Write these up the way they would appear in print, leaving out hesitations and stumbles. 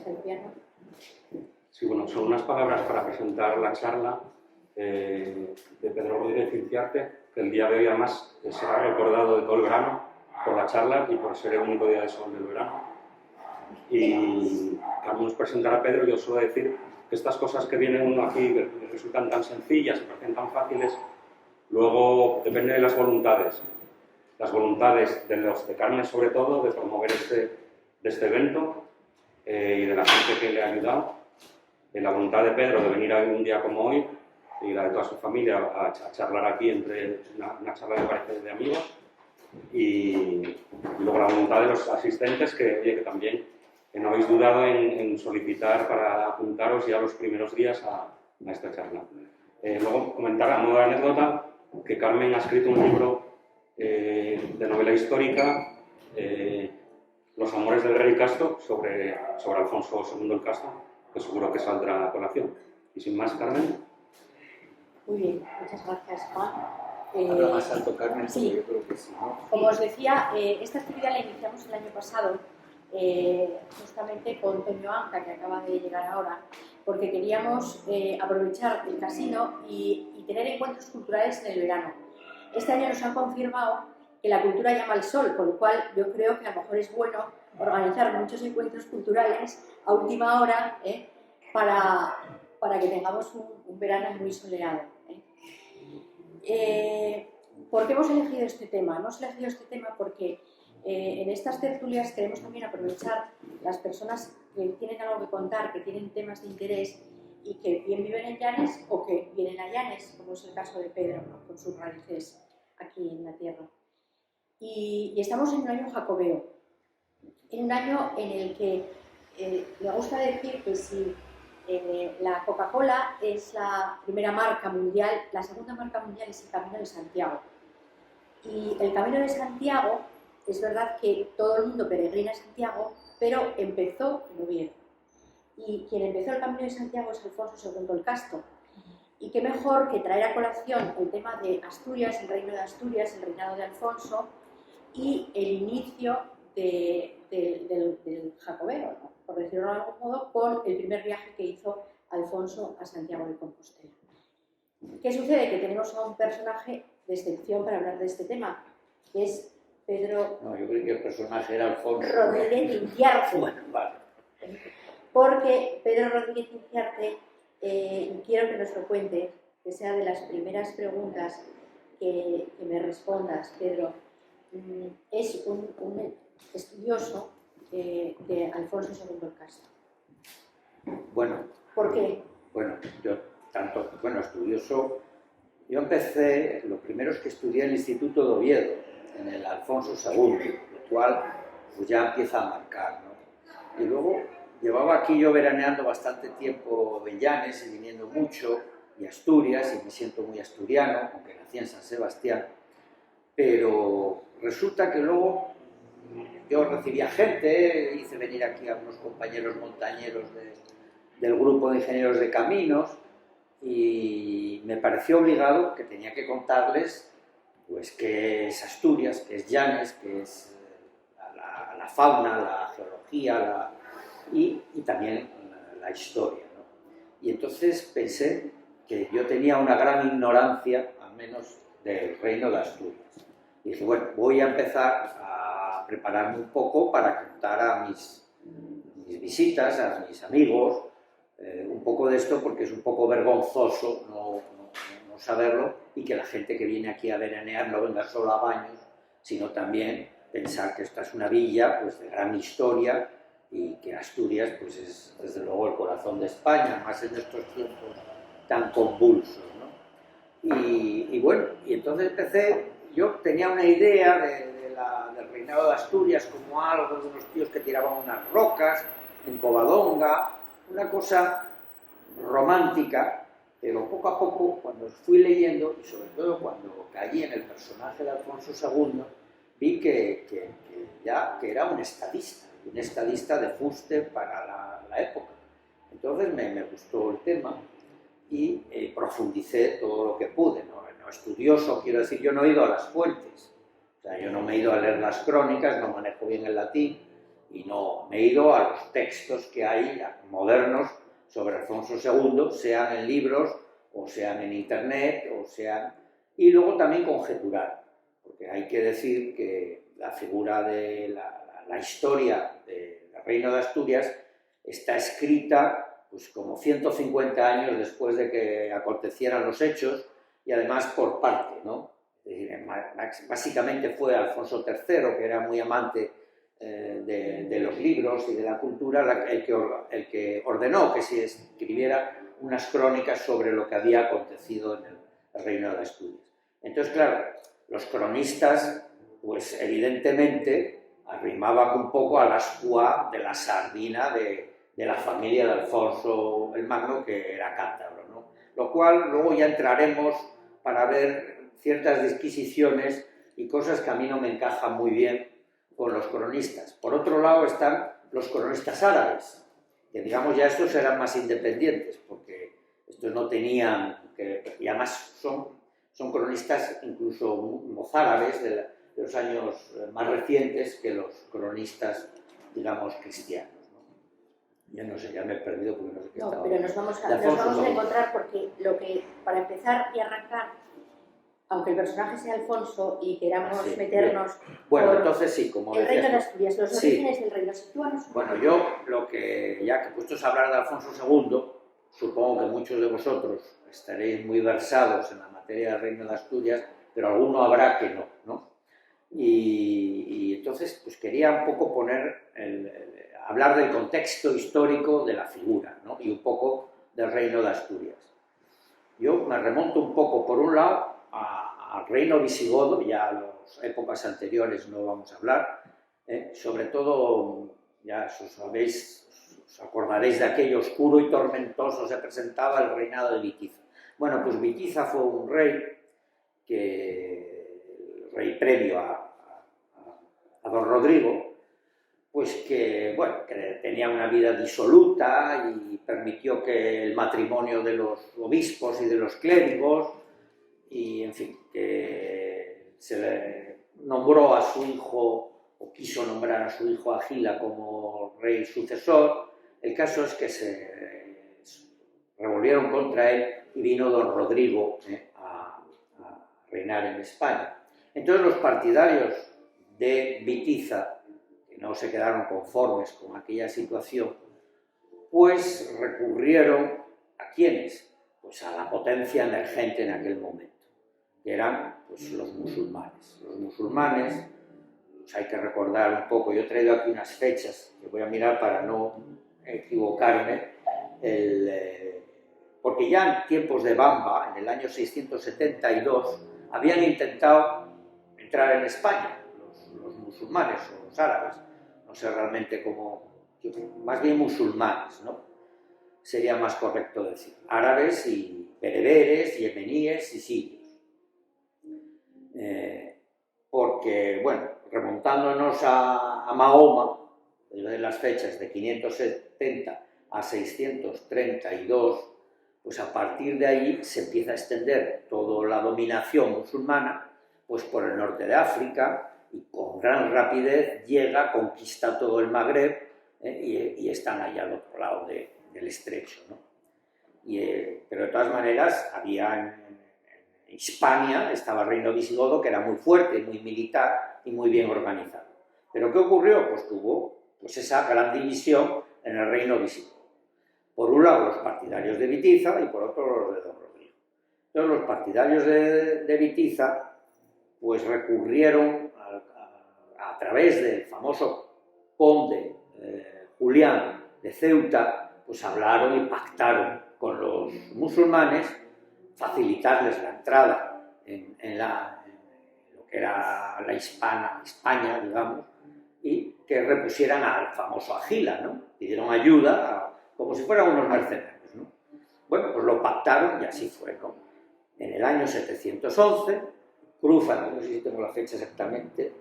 hasta el piano. Sí, bueno, son unas palabras para presentar la charla de Pedro Rodríguez Inciarte, que el día de hoy además será recordado de todo el verano por la charla y por ser el único día de sol del verano. Y al nos presentar a Pedro, yo suelo decir que estas cosas que viene uno aquí, que resultan tan sencillas y parecen tan fáciles, luego depende de las voluntades. Las voluntades de los de Carmen, sobre todo, de promover este evento y de la gente que le ha ayudado. La voluntad de Pedro de venir a un día como hoy y la de toda su familia a charlar aquí entre una charla que parece de amigos. Y luego la voluntad de los asistentes que también no habéis dudado en solicitar para apuntaros ya los primeros días a esta charla. Luego comentar a modo de anécdota que Carmen ha escrito un libro de novela histórica, Los amores del rey Casto, sobre Alfonso II el Casto, que seguro que saldrá a colación. Y sin más, Carmen. Muy bien, muchas gracias, Juan. Habla más alto, Carmen, sí. Yo creo que sí, ¿no? Como os decía, esta actividad la iniciamos el año pasado, justamente con Toño Anca, que acaba de llegar ahora, porque queríamos aprovechar el casino y tener encuentros culturales en el verano. Este año nos han confirmado que la cultura llama al sol, con lo cual yo creo que a lo mejor es bueno organizar muchos encuentros culturales a última hora para que tengamos un verano muy soleado. ¿Por qué hemos elegido este tema? Hemos elegido este tema porque en estas tertulias queremos también aprovechar las personas que tienen algo que contar, que tienen temas de interés y que bien viven en Llanes o que vienen a Llanes, como es el caso de Pedro, ¿no? Con sus raíces aquí en la tierra. Y estamos en un año jacobeo, en un año en el que me gusta decir que si la Coca-Cola es la primera marca mundial, la segunda marca mundial es el Camino de Santiago. Y el Camino de Santiago, es verdad que todo el mundo peregrina a Santiago, pero empezó en Oviedo. Y quien empezó el Camino de Santiago es Alfonso II el Casto. Y qué mejor que traer a colación el tema de Asturias, el reino de Asturias, el reinado de Alfonso y el inicio del jacobeo, ¿no? Por decirlo de algún modo, con el primer viaje que hizo Alfonso a Santiago de Compostela. ¿Qué sucede? Que tenemos a un personaje de excepción para hablar de este tema, que es Pedro... No, yo creo que el personaje era Alfonso Rodríguez Inciarte. Bueno, vale. Porque Pedro Rodríguez Inciarte, quiero que nos lo cuente, que sea de las primeras preguntas que me respondas, Pedro. Es un estudioso de Alfonso II el Casto. Bueno. ¿Por qué? Bueno, estudioso. Yo empecé, lo primero es que estudié en el Instituto de Oviedo, en el Alfonso II, lo cual pues ya empieza a marcar, ¿no? Y luego llevaba aquí yo veraneando bastante tiempo en Llanes y viniendo mucho, y Asturias, y me siento muy asturiano, aunque nací en San Sebastián, pero resulta que luego yo recibía gente, hice venir aquí a unos compañeros montañeros del grupo de ingenieros de caminos y me pareció obligado que tenía que contarles pues qué es Asturias, qué es Llanes, qué es la fauna, la geología y también la historia, ¿no? Y entonces pensé que yo tenía una gran ignorancia, al menos del reino de Asturias. Y dije, bueno, voy a empezar a prepararme un poco para contar a mis visitas, a mis amigos, un poco de esto porque es un poco vergonzoso no saberlo y que la gente que viene aquí a veranear no venga solo a baños, sino también pensar que esta es una villa pues, de gran historia y que Asturias pues, es desde luego el corazón de España, más en estos tiempos tan convulsos, ¿no? Y bueno, y entonces yo tenía una idea del reinado de Asturias como algo de unos tíos que tiraban unas rocas en Covadonga, una cosa romántica, pero poco a poco, cuando fui leyendo, y sobre todo cuando caí en el personaje de Alfonso II, vi que era un estadista de fuste para la época. Entonces me gustó el tema y profundicé todo lo que pude, ¿no? Estudioso, quiero decir, yo no he ido a las fuentes, o sea, yo no me he ido a leer las crónicas, no manejo bien el latín, y no me he ido a los textos que hay modernos sobre Alfonso II, sean en libros o sean en internet, y luego también conjeturar, porque hay que decir que la figura de la historia del Reino de Asturias está escrita pues como 150 años después de que acontecieran los hechos y además por parte, ¿no? Es decir, básicamente fue Alfonso III, que era muy amante de los libros y de la cultura, el que ordenó que se escribiera unas crónicas sobre lo que había acontecido en el Reino de Asturias. Entonces, claro, los cronistas, pues evidentemente arrimaban un poco a la ascua de la sardina de la familia de Alfonso el Magno, que era cántabro, ¿no? Lo cual luego ya entraremos para ver ciertas disquisiciones y cosas que a mí no me encajan muy bien con los cronistas. Por otro lado están los cronistas árabes, que digamos ya estos eran más independientes, porque estos no tenían, y además son cronistas incluso mozárabes de los años más recientes que los cronistas, digamos, cristianos, ¿no? Ya no sé, ya me he perdido porque no sé qué estaba. No, pero nos vamos a encontrar porque para empezar y arrancar, aunque el personaje sea Alfonso y queramos meternos... Bueno, entonces sí, como el Reino de Asturias, los orígenes sí. del reino, sitúanos. Bueno, yo ya que puestos a hablar de Alfonso II, supongo que muchos de vosotros estaréis muy versados en la materia del Reino de Asturias, pero alguno habrá que no. Y entonces pues quería un poco hablar del contexto histórico de la figura, ¿no? Y un poco del Reino de Asturias. Yo me remonto un poco, por un lado, al reino visigodo, ya a las épocas anteriores no vamos a hablar, sobre todo, ya os acordaréis de aquello oscuro y tormentoso se presentaba el reinado de Vitiza. Bueno, pues Vitiza fue un rey previo a don Rodrigo, pues que tenía una vida disoluta y permitió que el matrimonio de los obispos y de los clérigos, y en fin, que se le nombró a su hijo, o quiso nombrar a su hijo Agila como rey sucesor. El caso es que se revolvieron contra él y vino don Rodrigo a reinar en España. Entonces los partidarios de Vitiza, que no se quedaron conformes con aquella situación, pues recurrieron ¿a quiénes? Pues a la potencia emergente en aquel momento, que eran pues, los musulmanes. Los musulmanes, pues hay que recordar un poco, yo he traído aquí unas fechas que voy a mirar para no equivocarme, porque ya en tiempos de Bamba, en el año 672, habían intentado entrar en España los musulmanes o los árabes, no sé realmente cómo, más bien musulmanes, ¿no? Sería más correcto decir, árabes y bereberes, yemeníes y sirios. Porque, bueno, remontándonos a Mahoma, de las fechas de 570 a 632, pues a partir de ahí se empieza a extender toda la dominación musulmana pues por el norte de África y con gran rapidez llega, conquista todo el Magreb y están allá al otro lado del estrecho, ¿no? Pero de todas maneras había en Hispania estaba el reino visigodo, que era muy fuerte, muy militar y muy bien organizado. ¿Pero qué ocurrió? Pues tuvo esa gran división en el reino visigodo. Por un lado los partidarios de Vitiza y por otro los de don Rodrigo. Entonces los partidarios de Vitiza pues recurrieron a través del famoso conde Julián de Ceuta, pues hablaron y pactaron con los musulmanes facilitarles la entrada en lo que era la España, digamos, y que repusieran al famoso Agila, ¿no? Pidieron ayuda como si fueran unos mercenarios, ¿no? Bueno, pues lo pactaron y así fue, ¿no? En el año 711 cruzan, no sé si tengo la fecha exactamente,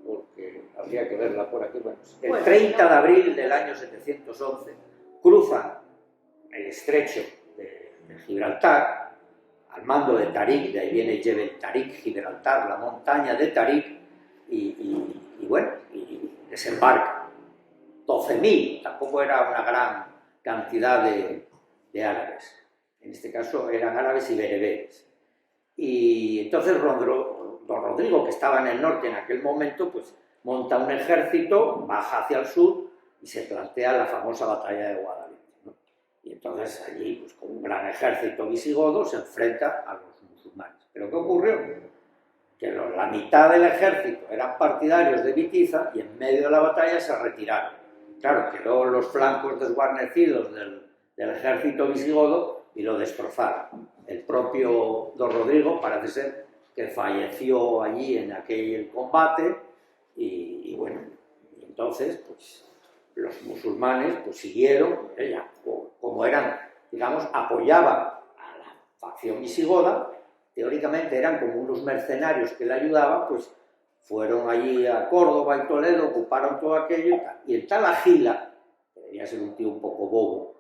porque habría que verla por aquí, bueno, el 30 de abril del año 711 cruzan el estrecho de Gibraltar al mando de Tarik, de ahí viene Jebel Tarik, Gibraltar, la montaña de Tarik, y desembarcan 12.000, tampoco era una gran cantidad de árabes. En este caso eran árabes y bereberes. Y entonces don Rodrigo, que estaba en el norte en aquel momento, pues monta un ejército, baja hacia el sur y se plantea la famosa batalla de Guadalete, ¿no? Y entonces allí, pues con un gran ejército visigodo, se enfrenta a los musulmanes. ¿Pero qué ocurrió? Que la mitad del ejército eran partidarios de Bitiza y en medio de la batalla se retiraron. Claro, quedó los flancos desguarnecidos del ejército visigodo y lo destrozaron. El propio don Rodrigo parece ser que falleció allí en aquel combate y bueno, y entonces pues los musulmanes pues siguieron, como eran, digamos, apoyaban a la facción visigoda, teóricamente eran como unos mercenarios que le ayudaban, pues fueron allí a Córdoba y Toledo, ocuparon todo aquello, y el tal Agila, que debía ser un tío un poco bobo,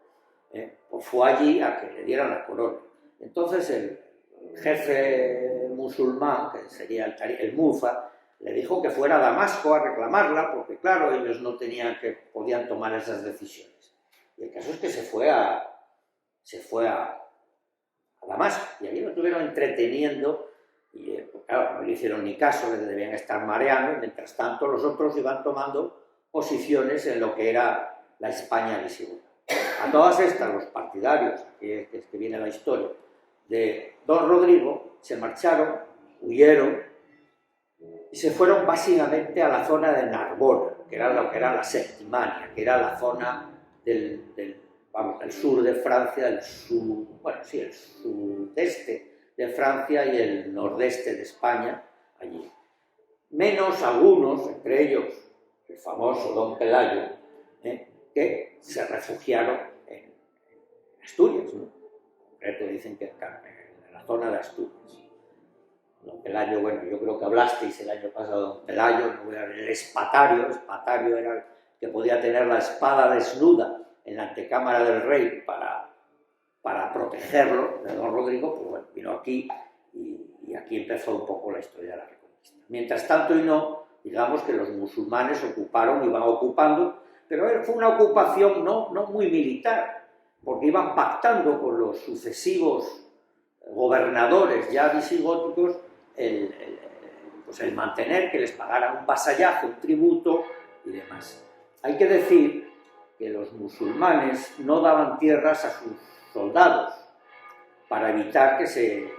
pues fue allí a que le dieran la corona. Entonces el jefe musulmán, que sería el Mufa, le dijo que fuera a Damasco a reclamarla, porque claro, ellos no podían tomar esas decisiones. Y el caso es que se fue a Damasco, y allí lo estuvieron entreteniendo, y claro, no le hicieron ni caso, le debían estar mareando, y mientras tanto los otros iban tomando posiciones en lo que era la España visigoda. A todas estas, los partidarios, aquí es que viene la historia, de don Rodrigo, se marcharon, huyeron, y se fueron básicamente a la zona de Narbona, que era lo que era la Septimania, que era la zona del sur de Francia, el sudeste de Francia y el nordeste de España, allí. Menos algunos, entre ellos el famoso don Pelayo, que se refugiaron en Asturias, ¿no? En concreto dicen que en la zona de Asturias. Don Pelayo, bueno, yo creo que hablasteis el año pasado de don Pelayo, no voy a ver, el espatario era el que podía tener la espada desnuda en la antecámara del rey para protegerlo de don Rodrigo, pues bueno, vino aquí y aquí empezó un poco la historia de la Reconquista. Mientras tanto y no, digamos que los musulmanes ocuparon y van ocupando, pero fue una ocupación no muy militar, porque iban pactando con los sucesivos gobernadores ya visigóticos el mantener, que les pagaran un vasallaje, un tributo y demás. Hay que decir que los musulmanes no daban tierras a sus soldados para evitar que se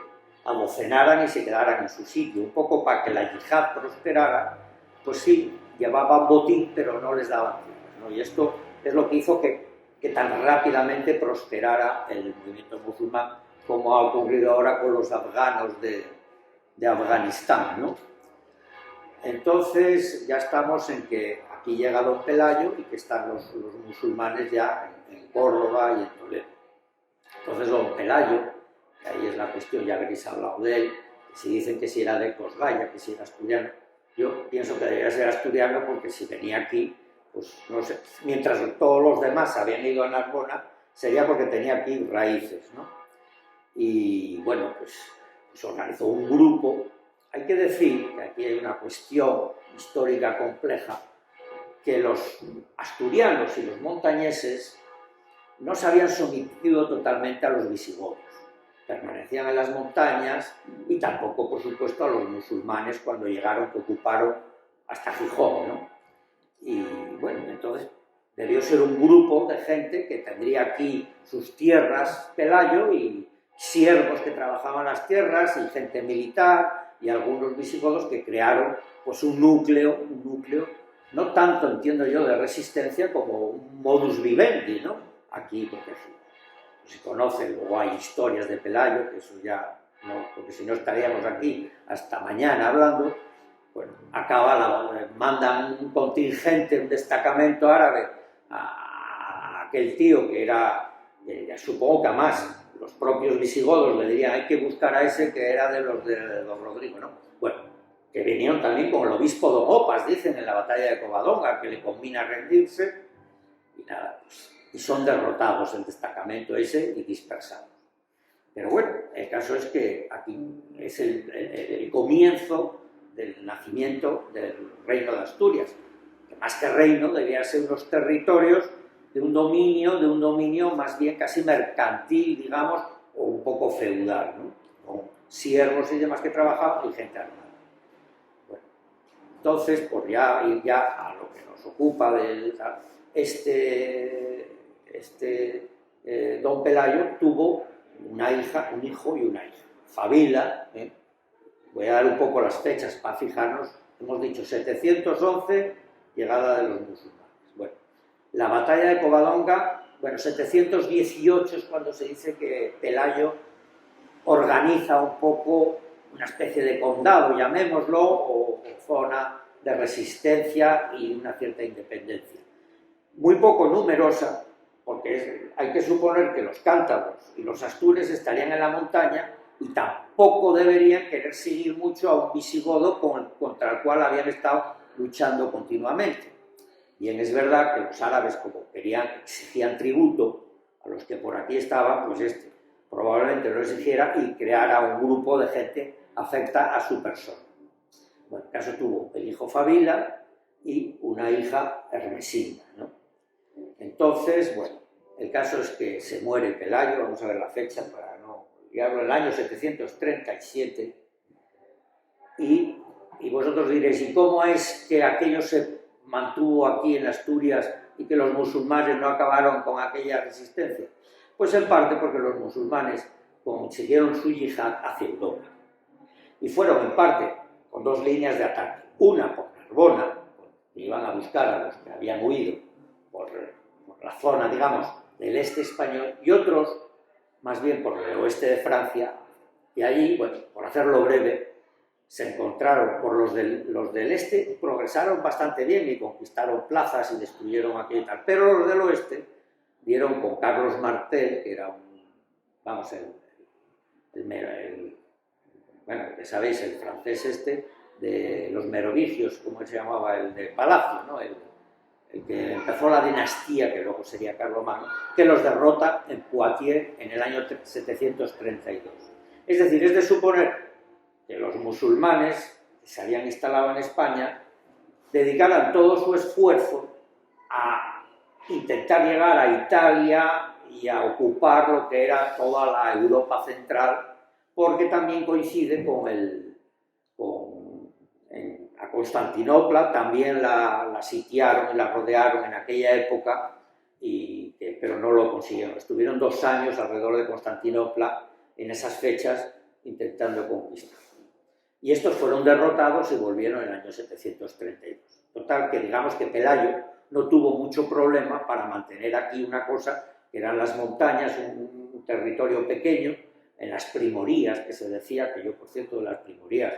abocenaran y se quedaran en su sitio, un poco para que la yihad prosperara, pues sí, llevaban botín, pero no les daban tierras, ¿no? Y esto es lo que hizo que tan rápidamente prosperara el movimiento musulmán, como ha ocurrido ahora con los afganos de Afganistán, ¿no? Entonces ya estamos en que aquí llega don Pelayo y que están los musulmanes ya en Córdoba y en Toledo. Entonces don Pelayo, que ahí es la cuestión, ya habréis hablado de él, que si dicen que si era de Cosgaya, que si era asturiano, yo pienso que debería ser asturiano porque si venía aquí, pues no sé, mientras todos los demás habían ido a Narbona, sería porque tenía aquí raíces, ¿no? Y bueno, pues organizó un grupo. Hay que decir que aquí hay una cuestión histórica compleja, que los asturianos y los montañeses no se habían sometido totalmente a los visigodos, permanecían en las montañas y tampoco, por supuesto, a los musulmanes cuando llegaron, que ocuparon hasta Gijón, ¿no? Y bueno, entonces debió ser un grupo de gente que tendría aquí sus tierras, Pelayo, y siervos que trabajaban las tierras, y gente militar, y algunos visigodos que crearon pues un núcleo, no tanto, entiendo yo, de resistencia como un modus vivendi, ¿no? Aquí, porque se conocen, luego hay historias de Pelayo, que eso ya no, porque si no estaríamos aquí hasta mañana hablando. Bueno, mandan un contingente, un destacamento árabe a aquel tío que era, supongo que además los propios visigodos le dirían hay que buscar a ese que era de los de don Rodrigo, ¿no? Bueno, que vinieron también con el obispo de Opas, dicen, en la batalla de Covadonga, que le convina rendirse, y nada, pues, y son derrotados el destacamento ese y dispersados. Pero bueno, el caso es que aquí es el comienzo del nacimiento del Reino de Asturias. que más que reino debían ser unos territorios de un dominio más bien casi mercantil, digamos, o un poco feudal, ¿no? Con siervos y demás que trabajaban y gente armada. Bueno, entonces, por ya ir ya a lo que nos ocupa de don Pelayo tuvo una hija, un hijo y una hija. Fabila, voy a dar un poco las fechas para fijarnos, hemos dicho 711, llegada de los musulmanes. Bueno, la batalla de Covadonga, bueno, 718 es cuando se dice que Pelayo organiza un poco una especie de condado, llamémoslo, o zona de resistencia y una cierta independencia. Muy poco numerosa, porque hay que suponer que los cántabros y los astures estarían en la montaña y tampoco deberían querer seguir mucho a un visigodo contra el cual habían estado luchando continuamente. Bien, es verdad que los árabes, como exigían tributo a los que por aquí estaban, pues probablemente lo exigiera y creara un grupo de gente afecta a su persona. Bueno, en caso tuvo el hijo Fabila y una hija Hermesinda, ¿no? Entonces, bueno, el caso es que se muere Pelayo, vamos a ver la fecha para no... Y hablo del año 737, y vosotros diréis, ¿y cómo es que aquello se mantuvo aquí en Asturias y que los musulmanes no acabaron con aquella resistencia? Pues en parte porque los musulmanes consiguieron su yihad hacia Europa. Y fueron en parte con dos líneas de ataque. Una por Narbona, que iban a buscar a los que habían huido por la zona, digamos, del este español, y otros más bien por el oeste de Francia, y allí, bueno, por hacerlo breve, se encontraron, por los del este progresaron bastante bien y conquistaron plazas y destruyeron aquello y tal, pero los del oeste dieron con Carlos Martel, que era bueno, que sabéis, el francés de los merovingios, como se llamaba, el de Palacio, ¿no? El que empezó la dinastía, que luego sería Carlomagno, que los derrota en Poitiers en el año 732. Es decir, es de suponer que los musulmanes que se habían instalado en España dedicaran todo su esfuerzo a intentar llegar a Italia y a ocupar lo que era toda la Europa central, porque también coincide a Constantinopla también la sitiaron y la rodearon en aquella época, pero no lo consiguieron. Estuvieron 2 años alrededor de Constantinopla en esas fechas intentando conquistar. Y estos fueron derrotados y volvieron en el año 732. Total, que digamos que Pelayo no tuvo mucho problema para mantener aquí una cosa que eran las montañas, un territorio pequeño, en las primorías, que se decía, que yo, por cierto, de las primorías,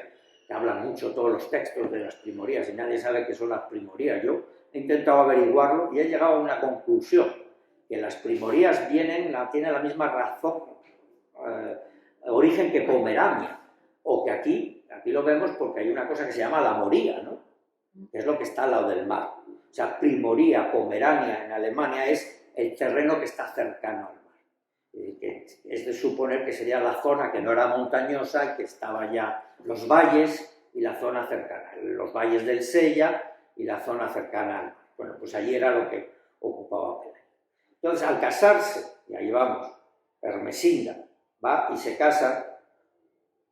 que hablan mucho todos los textos de las primorías y nadie sabe qué son las primorías. Yo he intentado averiguarlo y he llegado a una conclusión, que las primorías tienen la misma razón, origen que Pomerania, o que aquí lo vemos porque hay una cosa que se llama la Moría, ¿no? Que es lo que está al lado del mar. O sea, Primoría, Pomerania en Alemania es el terreno que está cercano al mar. Que es de suponer que sería la zona que no era montañosa y que estaba ya los valles y la zona cercana, los valles del Sella y la zona cercana al mar. Bueno, pues allí era lo que ocupaba Pelayo. Entonces, al casarse, y ahí vamos, Hermesinda va y se casa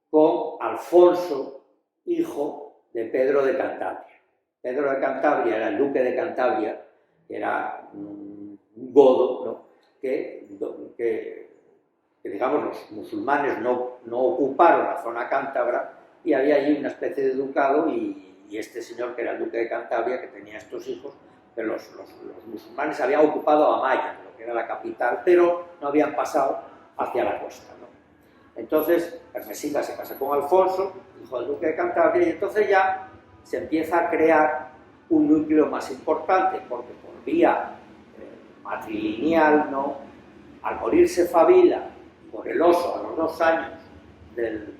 con Alfonso, hijo de Pedro de Cantabria. Pedro de Cantabria era el duque de Cantabria, que era un godo, ¿no? que digamos los musulmanes no ocuparon la zona cántabra y había allí una especie de ducado y este señor que era el duque de Cantabria, que tenía estos hijos, que los musulmanes habían ocupado Amaya, lo que era la capital, pero no habían pasado hacia la costa, ¿no? Entonces Hermesinda se casa con Alfonso, hijo del duque de Cantabria, y entonces ya se empieza a crear un núcleo más importante, porque por vía matrilineal, ¿no? Al morirse Fabila por el oso a los 2 años del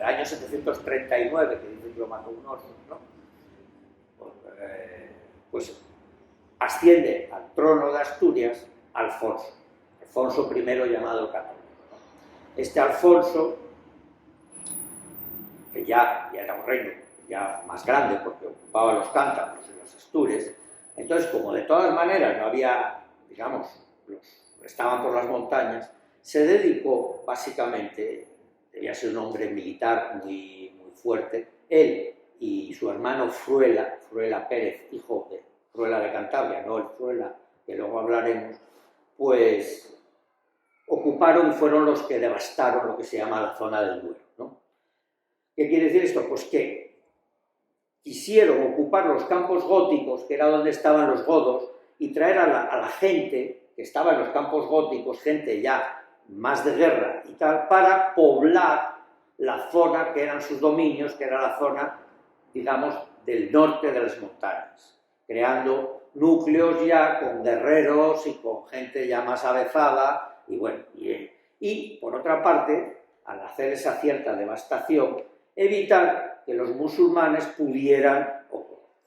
año 739, que dice que lo mató un oso, ¿no? Pues asciende al trono de Asturias Alfonso I llamado Católico, ¿no? Este Alfonso, que ya era un reino ya más grande porque ocupaba los cántabros y los astures. Entonces, como de todas maneras no había, digamos, estaban por las montañas, se dedicó básicamente, debía ser un hombre militar muy fuerte, él y su hermano Fruela Pérez, hijo de Fruela de Cantabria, no el Fruela que luego hablaremos, pues ocuparon y fueron los que devastaron lo que se llama la zona del Duero, ¿no? ¿Qué quiere decir esto? Pues que quisieron ocupar los campos góticos, que era donde estaban los godos, y traer a la gente que estaba en los campos góticos, gente ya más de guerra y tal, para poblar la zona que eran sus dominios, que era la zona, digamos, del norte de las montañas, creando núcleos ya con guerreros y con gente ya más avezada, y bueno, y por otra parte, al hacer esa cierta devastación, evitar que los musulmanes pudieran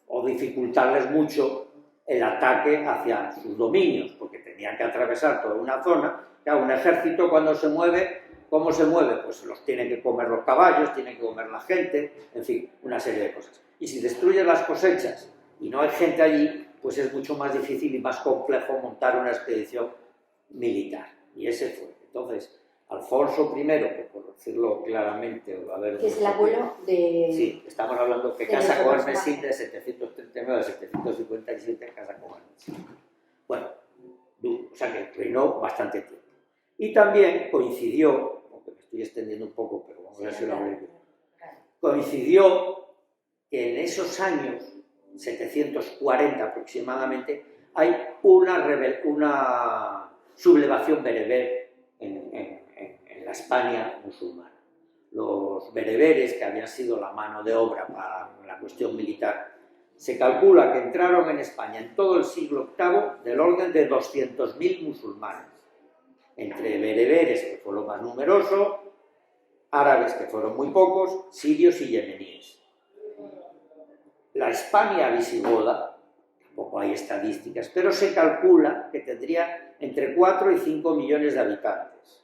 o dificultarles mucho el ataque hacia sus dominios, porque tenían que atravesar toda una zona. Claro, un ejército cuando se mueve, ¿cómo se mueve? Pues los tienen que comer los caballos, tienen que comer la gente, en fin, una serie de cosas. Y si destruyen las cosechas y no hay gente allí, pues es mucho más difícil y más complejo montar una expedición militar. Y ese fue. Entonces, Alfonso I, que por decirlo claramente, va a haber... Que es el abuelo de... Sí, estamos hablando que casa con Hermesinde de 739 a 757, casa con Hermesinde. Bueno, o sea que reinó bastante tiempo. Y también coincidió, aunque me estoy extendiendo un poco, pero vamos a ver si lo habré visto, coincidió que en esos años, 740 aproximadamente, hay una sublevación bereber en la España musulmana. Los bereberes, que habían sido la mano de obra para la cuestión militar, se calcula que entraron en España en todo el siglo VIII del orden de 200.000 musulmanes, entre bereberes, que fue lo más numeroso, árabes, que fueron muy pocos, sirios y yemeníes. La Hispania visigoda, tampoco hay estadísticas, pero se calcula que tendría entre 4 y 5 millones de habitantes.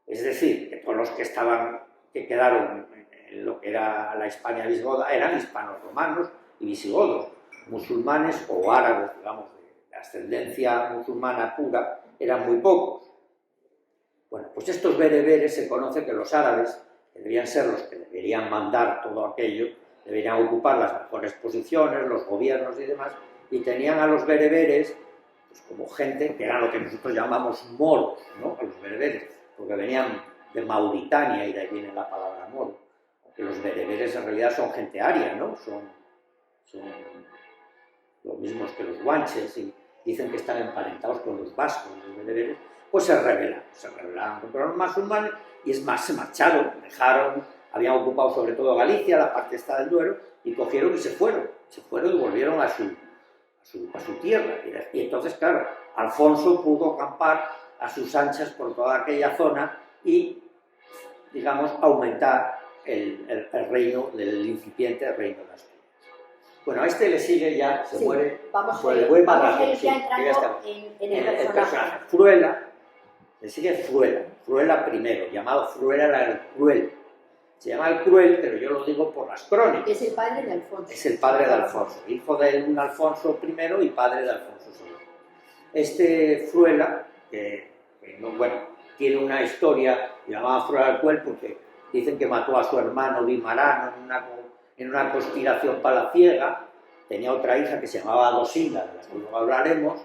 Es decir, que todos los que quedaron en lo que era la Hispania visigoda eran hispanos romanos y visigodos, musulmanes o árabes, digamos, de ascendencia musulmana pura, eran muy pocos. Bueno, pues estos bereberes, se conoce que los árabes, que deberían ser los que deberían mandar todo aquello, deberían ocupar las mejores posiciones, los gobiernos y demás, y tenían a los bereberes pues, como gente que eran lo que nosotros llamamos moros, ¿no? A los bereberes, porque venían de Mauritania y de ahí viene la palabra moro. Porque los bereberes en realidad son gente aria, ¿no? Son los mismos que los guanches y dicen que están emparentados con los vascos, los bereberes. Pues se rebelaron contra los musulmanes y es más, se marcharon, habían ocupado sobre todo Galicia, la parte esta del Duero, y cogieron y se fueron y volvieron a su tierra. Y entonces, claro, Alfonso pudo acampar a sus anchas por toda aquella zona y, digamos, aumentar el reino del incipiente reino de Asturias. Bueno, a este le sigue ya, se muere, vamos pues le voy más a ir rápido, ya entrando en el personaje. Fruela, le sigue Fruela primero, llamado Fruela el Cruel. Se llama el Cruel, pero yo lo digo por las crónicas. Es el padre de Alfonso. Es el padre de Alfonso, hijo de un Alfonso I y padre de Alfonso II. Este Fruela, bueno, tiene una historia llamada Fruela el Cruel porque dicen que mató a su hermano Vimarano en una conspiración palaciega. Tenía otra hija que se llamaba Dosinda, de la que luego hablaremos,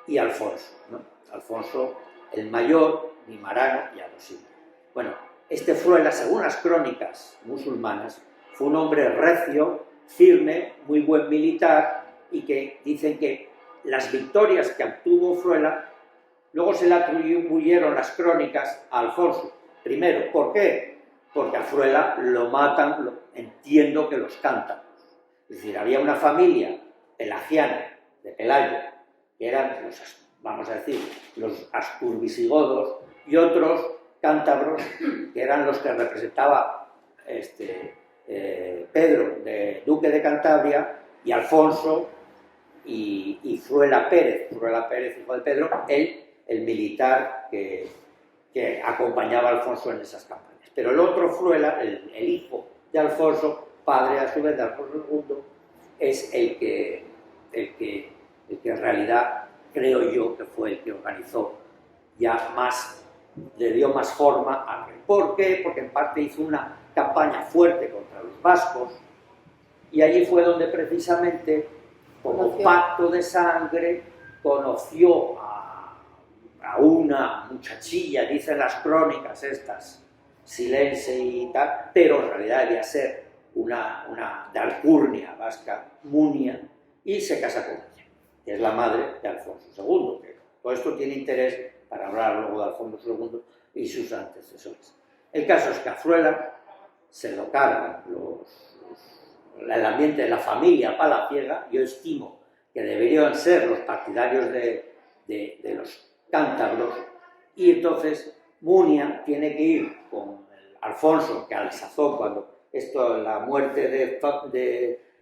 y Alfonso, ¿no? Alfonso el mayor, Vimarano y Adosinda. Bueno, este Fruela, según las crónicas musulmanas, fue un hombre recio, firme, muy buen militar, y que dicen que las victorias que obtuvo Fruela luego se le atribuyeron las crónicas a Alfonso. Primero, ¿por qué? Porque a Fruela lo matan, entiendo que los cántabros. Es decir, había una familia pelagiana de Pelayo, que eran vamos a decir, los asturvisigodos, y otros cántabros, que eran los que representaba Pedro, duque de Cantabria, y Alfonso, y Fruela Pérez, hijo de Pedro, el militar que acompañaba a Alfonso en esas campañas. Pero el otro Fruela, el hijo de Alfonso, padre a su vez de Alfonso II, es el que en realidad creo yo que fue el que organizó ya más, le dio más forma al rey. ¿Por qué? Porque en parte hizo una campaña fuerte contra los vascos y allí fue donde precisamente, como pacto de sangre, conoció a una muchachilla, dicen las crónicas estas, silense y tal, pero en realidad debía ser una de alcurnia vasca, Munia, y se casa con ella, que es la madre de Alfonso II. Que todo esto tiene interés para hablar luego de Alfonso II y sus antecesores. El caso es que a Fruela se lo cargan el ambiente de la familia palaciega. Yo estimo que deberían ser los partidarios de los cántabros, y entonces Munia tiene que ir con Alfonso, que al sazón, cuando la muerte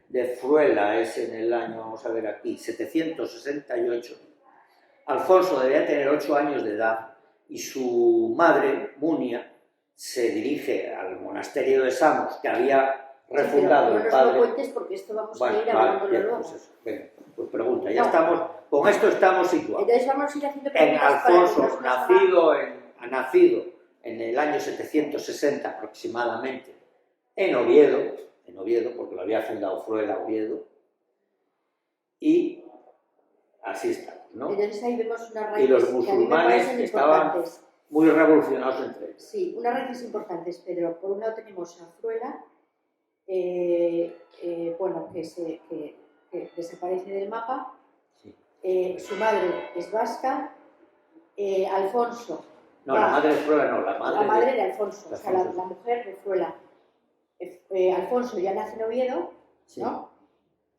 de Fruela es en el año, vamos a ver aquí, 768, Alfonso debía tener 8 años de edad y su madre, Munia, se dirige al monasterio de Samos, que había refundado el padre. No lo cuentes porque esto vamos a ir hablándolo luego. Pues eso. Venga, pues pregunta, ya estamos, con esto estamos situados. Entonces vamos a ir haciendo preguntas. Alfonso, nacido en el año 760 aproximadamente, en Oviedo, porque lo había fundado Fruela Oviedo, y así estamos, ¿no? Entonces ahí vemos unas raíces y los musulmanes que estaban muy revolucionados entre ellos. Sí, unas raíces importantes, Pedro. Por un lado tenemos a Fruela, bueno, que desaparece del mapa. Sí. Su madre es vasca. Alfonso. No, la madre de Fruela no, la madre de Alfonso, o sea, la mujer de Fruela. Alfonso ya nace en Oviedo, sí, ¿no?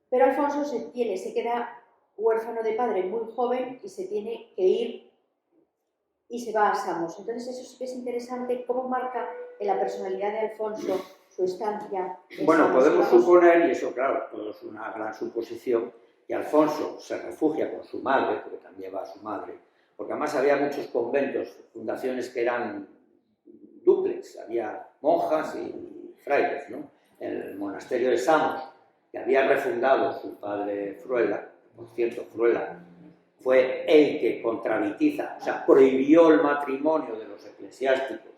Pero Alfonso se queda huérfano de padre muy joven y se tiene que ir y se va a Samos. Entonces eso sí que es interesante, cómo marca en la personalidad de Alfonso su estancia. Bueno, podemos suponer, y eso claro, todo es una gran suposición, que Alfonso se refugia con su madre, porque también va a su madre, porque además había muchos conventos, fundaciones que eran dúplex, había monjas y frailes, ¿no? El monasterio de Samos, que había refundado su padre Fruela, por cierto, Fruela fue el que contravitiza, o sea, prohibió el matrimonio de los eclesiásticos,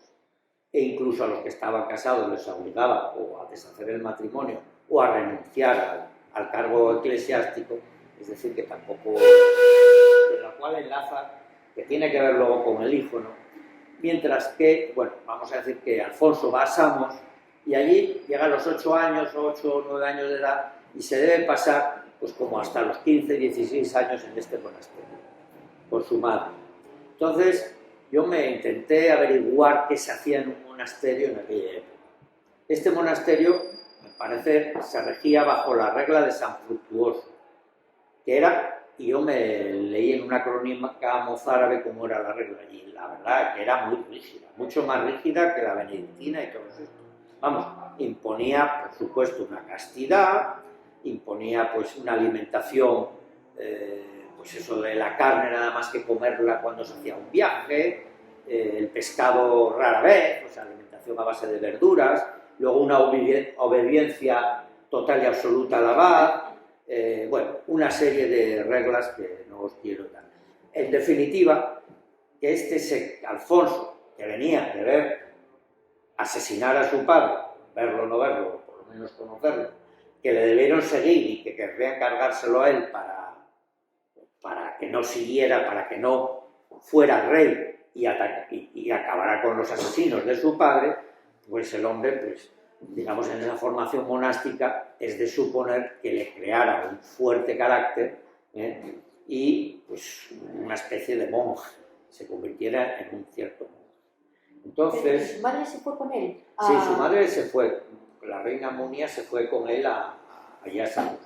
e incluso a los que estaban casados les obligaba o a deshacer el matrimonio o a renunciar al cargo eclesiástico, es decir, que tampoco, de la cual enlaza, que tiene que ver luego con el hijo, ¿no? Mientras que, bueno, vamos a decir que Alfonso va a Samos y allí llega a los 8 años, 8 o 9 años de edad, y se debe pasar, pues como hasta los 15, 16 años en este monasterio, por su madre. Entonces, yo me intenté averiguar qué se hacía en un monasterio en aquella época. Este monasterio, al parecer, se regía bajo la regla de San Fructuoso, que era, y yo me leí en una crónica mozárabe cómo era la regla allí, la verdad que era muy rígida, mucho más rígida que la benedictina y todo esto. Vamos, imponía, por supuesto, una castidad, imponía pues una alimentación, pues eso de la carne nada más que comerla cuando se hacía un viaje, el pescado rara vez, o sea, alimentación a base de verduras, luego una obediencia total y absoluta al abad, bueno, una serie de reglas que no os quiero dar. En definitiva, que Alfonso, que venía de ver asesinar a su padre, verlo o no verlo, por lo menos conocerlo, que le debieron seguir y que querrían cargárselo a él para que no siguiera, para que no fuera rey y acabara con los asesinos de su padre, pues el hombre, pues, digamos, en esa formación monástica es de suponer que le creara un fuerte carácter y pues una especie de monje, se convirtiera en un cierto monje. Entonces, ¿Su madre se fue con él? Sí, su madre se fue, la reina Munia se fue con él allá a Samos.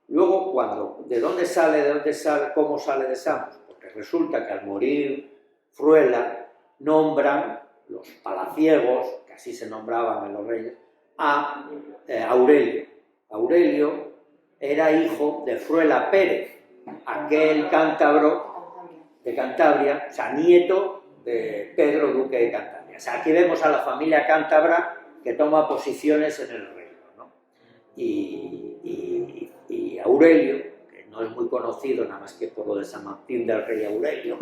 Luego, ¿de dónde sale, cómo sale de Samos? Porque resulta que al morir Fruela, nombran los palaciegos, que así se nombraban en los reyes, a Aurelio. Aurelio era hijo de Fruela Pérez, aquel cántabro de Cantabria, o sea, nieto de Pedro, duque de Cantabria. O sea, aquí vemos a la familia cántabra que toma posiciones en el reino, ¿no? Y Aurelio, que no es muy conocido nada más que por lo de San Martín del rey Aurelio,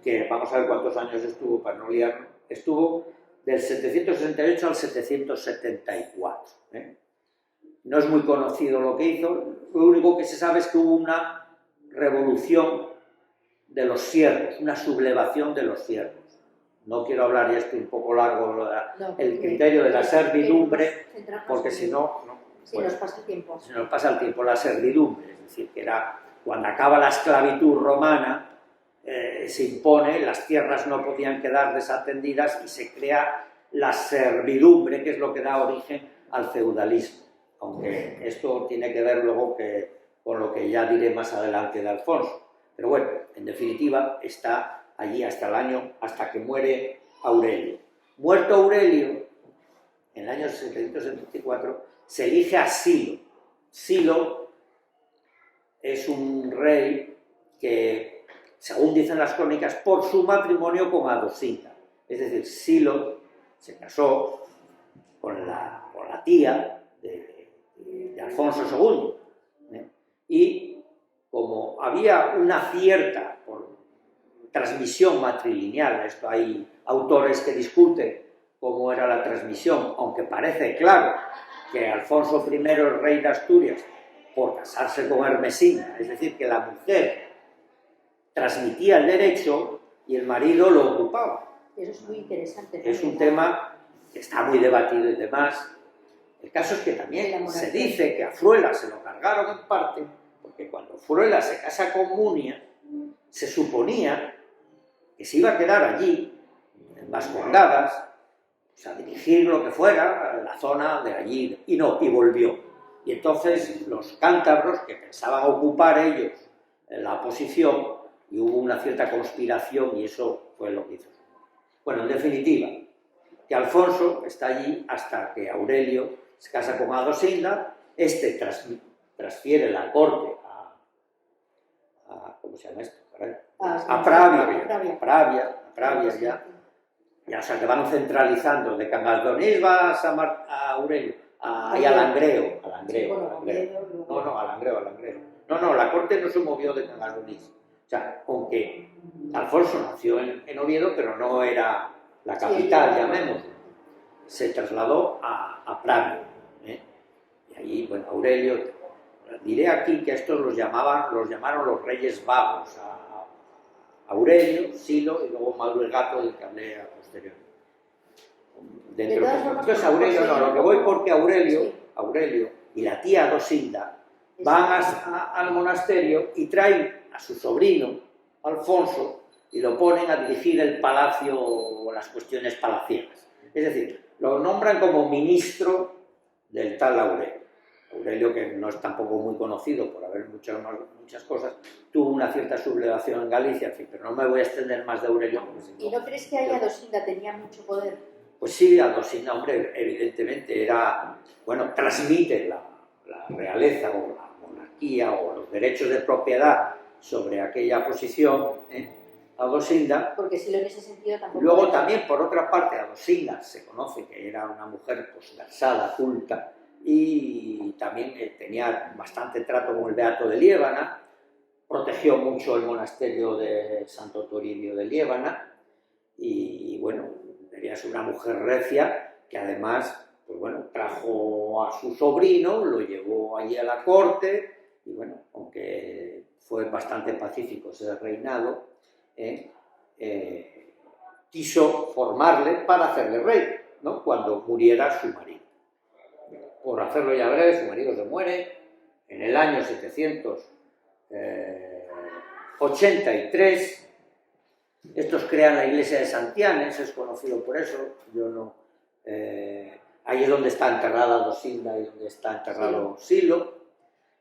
que vamos a ver cuántos años estuvo para no liarnos, estuvo del 768 al 774. No es muy conocido lo que hizo, lo único que se sabe es que hubo una revolución de los siervos, una sublevación de los siervos. No quiero hablar, ya estoy un poco largo, el criterio de la servidumbre, porque si no... Si nos pasa el tiempo. Se nos pasa el tiempo, la servidumbre, es decir, que era cuando acaba la esclavitud romana, se impone, las tierras no podían quedar desatendidas y se crea la servidumbre, que es lo que da origen al feudalismo. Aunque esto tiene que ver luego con lo que ya diré más adelante de Alfonso. Pero bueno, en definitiva, está allí hasta que muere Aurelio. Muerto Aurelio, en el año 774, se elige a Silo. Silo es un rey que, según dicen las crónicas, por su matrimonio con Adosinda. Es decir, Silo se casó con la tía de Alfonso II. Y como había una cierta transmisión matrilineal, esto hay autores que discuten cómo era la transmisión, aunque parece claro que Alfonso I, el rey de Asturias, por casarse con Ermesina, es decir, que la mujer transmitía el derecho y el marido lo ocupaba. Eso es muy interesante. Es un tema que está muy debatido y demás. El caso es que también se dice que a Fruela se lo cargaron en parte, porque cuando Fruela se casa con Munia, se suponía que se iba a quedar allí, en Vascongadas, a dirigir lo que fuera, la zona de allí, y volvió. Y entonces los cántabros, que pensaban ocupar ellos la posición, y hubo una cierta conspiración, y eso fue lo que hizo. Bueno, en definitiva, que Alfonso está allí hasta que Aurelio se casa con Adosinda, transfiere la corte a ¿cómo se llama esto? A Pravia ya. Ya, o sea, que van centralizando de Camaldonís va a Aurelio, y a Langreo. No, la corte no se movió de Camaldonís. O sea, aunque Alfonso nació en Oviedo, pero no era la capital, llamémoslo. Se trasladó a Pravia. Y allí, bueno, Aurelio, diré aquí que estos los llamaron los reyes vagos, a Aurelio, Silo y luego Maduregato, del que hablé a posterior. Entonces Aurelio, no, lo que voy porque Aurelio y la tía Adosinda van al monasterio y traen a su sobrino, Alfonso, y lo ponen a dirigir el palacio o las cuestiones palaciegas. Es decir, lo nombran como ministro del tal Aurelio. Aurelio, que no es tampoco muy conocido por haber muchas cosas, tuvo una cierta sublevación en Galicia, en fin, pero no me voy a extender más de Aurelio. ¿Y no crees que ahí Adosinda tenía mucho poder? Pues sí, Adosinda, hombre, evidentemente transmite la realeza o la monarquía o los derechos de propiedad sobre aquella posición, Adosinda. Porque si lo en ese sentido tampoco... Luego también, por otra parte, Adosinda se conoce que era una mujer versada, culta, y también tenía bastante trato con el Beato de Liébana, protegió mucho el monasterio de Santo Toribio de Liébana, y bueno, debía ser una mujer recia que además, pues bueno, trajo a su sobrino, lo llevó allí a la corte, y bueno, aunque fue bastante pacífico ese reinado, quiso formarle para hacerle rey, ¿no? Cuando muriera su marido. Por hacerlo ya breve, su marido se muere en el año 783. Estos crean la iglesia de Santianes, es conocido por eso. Ahí es donde está enterrada Adosinda y donde está enterrado Silo.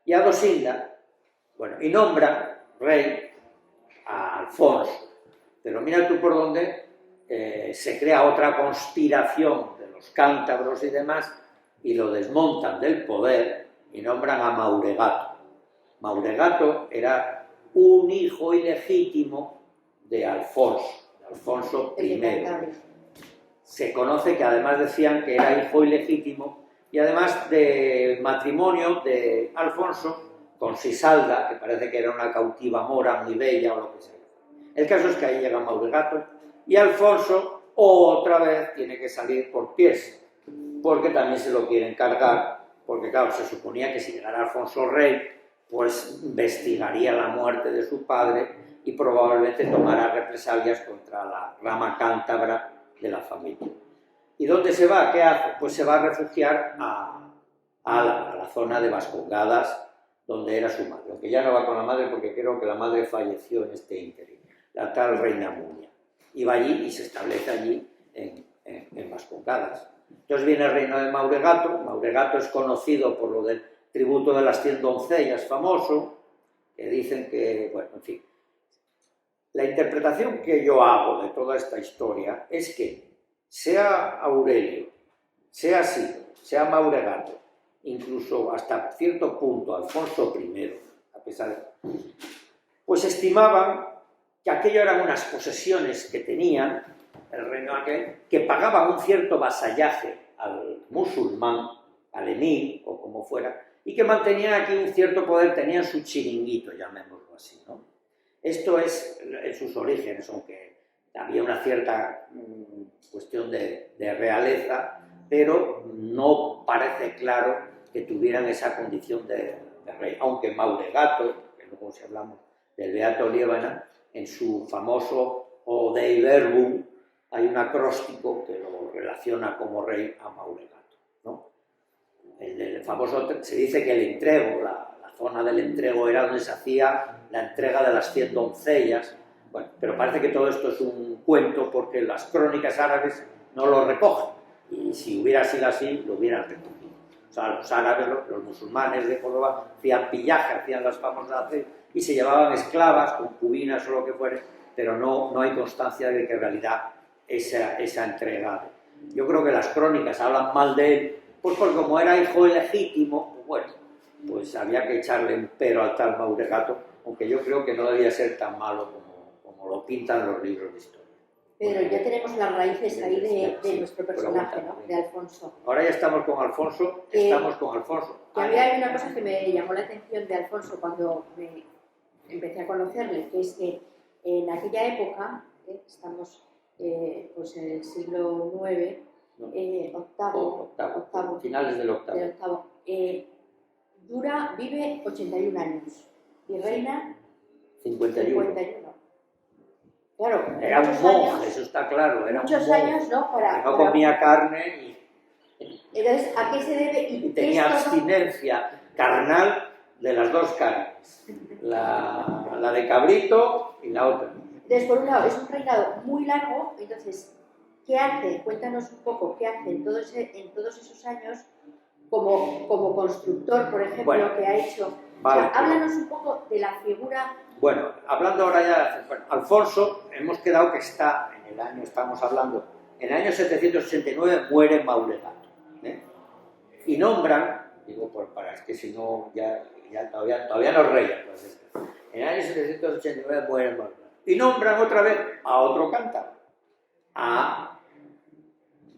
Y Adosinda, bueno, y nombra rey a Alfonso. Pero mira tú por dónde se crea otra conspiración de los cántabros y demás, y lo desmontan del poder y nombran a Mauregato. Mauregato era un hijo ilegítimo de Alfonso I. se conoce que además decían que era hijo ilegítimo y además del matrimonio de Alfonso con Sisalda, que parece que era una cautiva mora muy bella o lo que sea. El caso es que ahí llega Mauregato y Alfonso otra vez tiene que salir por pies, porque también se lo quieren cargar, porque claro, se suponía que si llegara Alfonso rey, pues investigaría la muerte de su padre y probablemente tomara represalias contra la rama cántabra de la familia. ¿Y dónde se va? ¿Qué hace? Pues se va a refugiar a la zona de Vascongadas, donde era su madre, aunque ya no va con la madre porque creo que la madre falleció en este ínterin, la tal Reina Muña. Y va allí y se establece allí en Vascongadas. Entonces viene el reino de Mauregato. Mauregato es conocido por lo del tributo de las 100 doncellas famoso, que dicen que, bueno, en fin. La interpretación que yo hago de toda esta historia es que sea Aurelio, sea Ciro, sea Mauregato, incluso hasta cierto punto Alfonso I, a pesar de... pues estimaban que aquello eran unas posesiones que tenían, el reino aquel, que pagaban un cierto vasallaje al musulmán, al emir o como fuera, y que mantenían aquí un cierto poder, tenían su chiringuito, llamémoslo así, ¿no? Esto es en sus orígenes, aunque había una cierta cuestión de realeza, pero no parece claro que tuvieran esa condición de rey, aunque Mauregato, que luego si hablamos del Beato Liébana, en su famoso O Dei Verbum hay un acróstico que lo relaciona como rey a Mauregato, ¿no? El famoso, se dice que el entrego, la zona del entrego era donde se hacía la entrega de las 100 doncellas, bueno, pero parece que todo esto es un cuento porque las crónicas árabes no lo recogen, y si hubiera sido así, lo hubieran recogido. O sea, los árabes, los musulmanes de Córdoba, hacían pillaje, hacían las famosas y se llevaban esclavas, concubinas o lo que fuere, pero no hay constancia de que en realidad esa entrega. Yo creo que las crónicas hablan mal de él, pues porque como era hijo ilegítimo, pues bueno, pues había que echarle un pero al tal Mauregato, aunque yo creo que no debía ser tan malo como lo pintan los libros de historia. Pero ya tenemos las raíces ahí de nuestro personaje, ¿no? De Alfonso. Ahora ya estamos con Alfonso, Que había una cosa que me llamó la atención de Alfonso cuando me empecé a conocerle, que es que en aquella época, estamos pues en el siglo IX, octavo, finales del octavo. Vive 81 años y reina 51. Claro, era un monje, eso está claro. Era muchos un monje, años, ¿no? no comía carne Entonces, ¿a qué se debe? Y tenía abstinencia carnal de las dos carnes, la de cabrito y la otra. Entonces, por un lado, es un reinado muy largo, entonces, ¿qué hace? Cuéntanos un poco, ¿qué hace en todos esos años como constructor, por ejemplo, bueno, que ha hecho? Vale, o sea, háblanos un poco de la figura. Bueno, hablando ahora ya, Alfonso, hemos quedado que está en el año, estamos hablando, en el año 789 muere Mauregato, ¿eh? Y nombran, digo, es que si no, ya todavía no es rey, pues, en el año 789 muere Mauregato. Y nombran otra vez a otro cántabro, a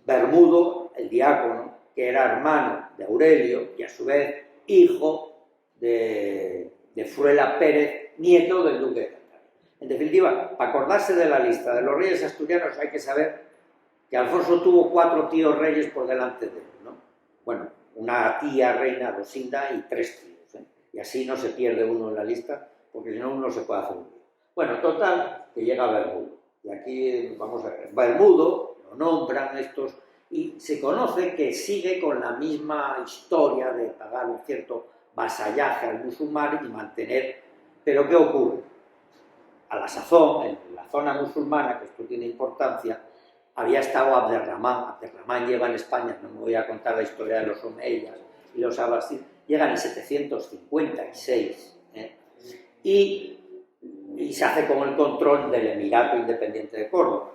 Bermudo, el diácono, que era hermano de Aurelio y a su vez hijo de Fruela Pérez, nieto del duque de Cantabria. En definitiva, para acordarse de la lista de los reyes asturianos hay que saber que Alfonso tuvo 4 tíos reyes por delante de él, ¿no? Bueno, una tía reina Rosinda y 3 tíos, ¿eh? Y así no se pierde uno en la lista, porque si no uno se puede hacer un lío. Bueno, total, que llega Bermudo. Y aquí vamos a ver, Bermudo, lo nombran estos, y se conoce que sigue con la misma historia de pagar un cierto vasallaje al musulmán y mantener. Pero ¿qué ocurre? A la sazón, en la zona musulmana, que esto tiene importancia, había estado Abderramán. Abderramán llega en España, no me voy a contar la historia de los omeyas y los abbasíes, llegan en 756, y se hace con el control del Emirato Independiente de Córdoba.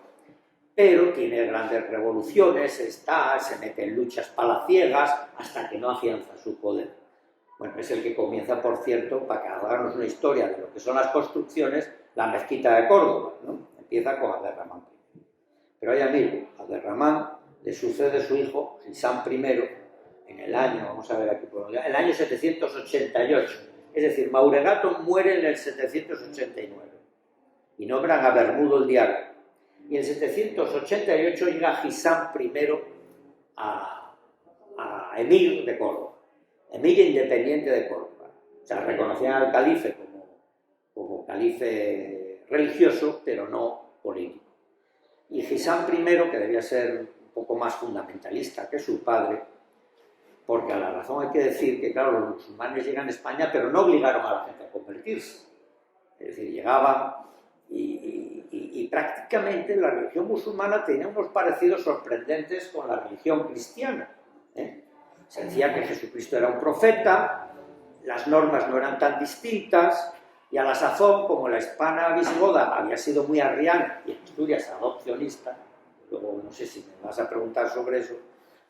Pero tiene grandes revoluciones, se mete en luchas palaciegas hasta que no afianza su poder. Bueno, es el que comienza, por cierto, para que hagamos una historia de lo que son las construcciones, la mezquita de Córdoba, ¿no? Empieza con Abderramán I. Pero hay amigo, Abderramán le sucede su hijo, Hisán I, en el año, vamos a ver aquí, el año 788. Es decir, Mauregato muere en el 789 y nombran a Bermudo el diácono. Y en 788 llega Hisán I a emir de Córdoba, emir independiente de Córdoba. O sea, reconocían al calife como calife religioso, pero no político. Y Hisán I, que debía ser un poco más fundamentalista que su padre, porque a la razón hay que decir que, claro, los musulmanes llegan a España, pero no obligaron a la gente a convertirse. Es decir, llegaban y prácticamente la religión musulmana tenía unos parecidos sorprendentes con la religión cristiana. Se decía que Jesucristo era un profeta, las normas no eran tan distintas, y a la sazón, como la Hispana visigoda había sido muy arriana y en Asturias adopcionista, luego no sé si me vas a preguntar sobre eso,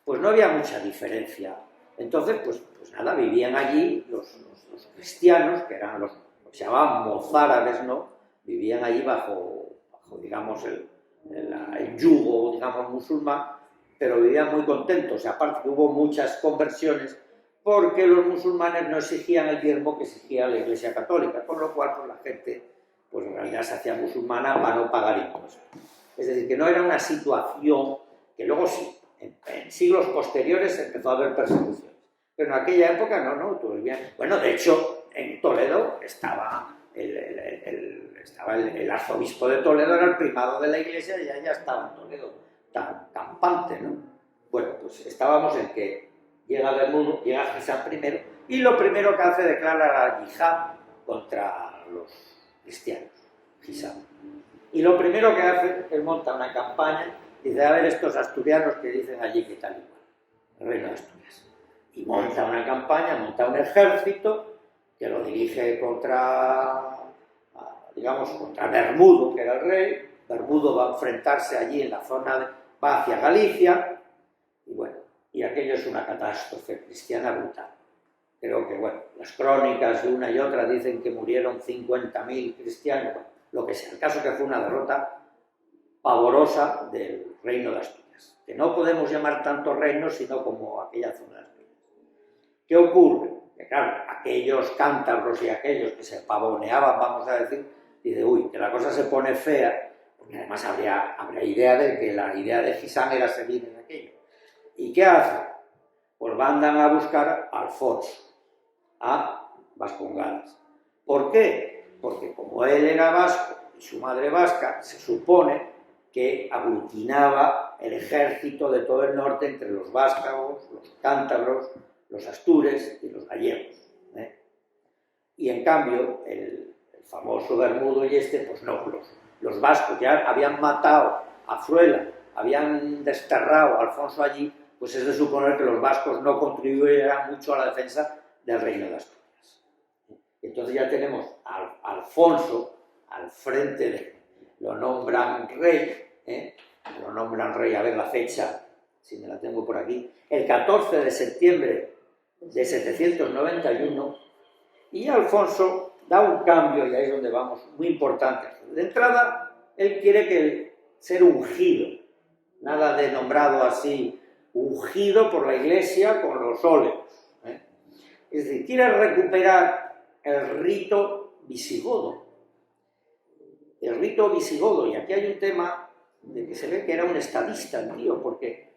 pues no había mucha diferencia. Entonces, pues nada, vivían allí los cristianos, que eran los que se llamaban mozárabes, ¿no? Vivían allí bajo digamos, el yugo, digamos, musulmán, pero vivían muy contentos. Y aparte que hubo muchas conversiones porque los musulmanes no exigían el diezmo que exigía la Iglesia Católica, con lo cual pues, la gente pues, en realidad se hacía musulmana para no pagar impuestos. Es decir, que no era una situación que luego sí, en siglos posteriores empezó a haber persecuciones, pero en aquella época no, bueno, de hecho, en Toledo estaba el arzobispo de Toledo, era el primado de la Iglesia y ya estaba en Toledo, tan campante, ¿no? Bueno, pues estábamos en que llega Bermudo, llega Hisán I, y lo primero que hace declara la yihad contra los cristianos, Hisán. Y lo primero que hace es montar una campaña, dice, a ver estos asturianos que dicen allí que tal igual, el reino de Asturias. Y monta una campaña, monta un ejército que lo dirige contra Bermudo, que era el rey. Bermudo va a enfrentarse allí en la zona, va hacia Galicia, y bueno, y aquello es una catástrofe cristiana brutal. Creo que, bueno, las crónicas de una y otra dicen que murieron 50.000 cristianos, bueno, lo que sea. El caso que fue una derrota pavorosa del reino de Asturias, que no podemos llamar tanto reino, sino como aquella zona de Asturias. ¿Qué ocurre? Que claro, aquellos cántabros y aquellos que se pavoneaban, vamos a decir, dice, uy, que la cosa se pone fea, porque además habría idea de que la idea de Hisán era seguir en aquello. ¿Y qué hacen? Pues mandan a buscar a Alfonso, a Vascongadas. ¿Por qué? Porque como él era vasco y su madre vasca, se supone que aglutinaba el ejército de todo el norte entre los vástagos, los cántabros, los astures y los gallegos. Y en cambio, el famoso Bermudo y pues no, los vascos ya habían matado a Fruela, habían desterrado a Alfonso allí, pues es de suponer que los vascos no contribuyeran mucho a la defensa del reino de Asturias. Entonces ya tenemos a Alfonso al frente lo nombran rey, a ver la fecha, si me la tengo por aquí, el 14 de septiembre de 791, y Alfonso da un cambio, y ahí es donde vamos, muy importante. De entrada, él quiere ser ungido, nada de nombrado así, ungido por la Iglesia con los óleos. Es decir, quiere recuperar el rito visigodo. El rito visigodo, y aquí hay un tema de que se ve que era un estadista el tío, porque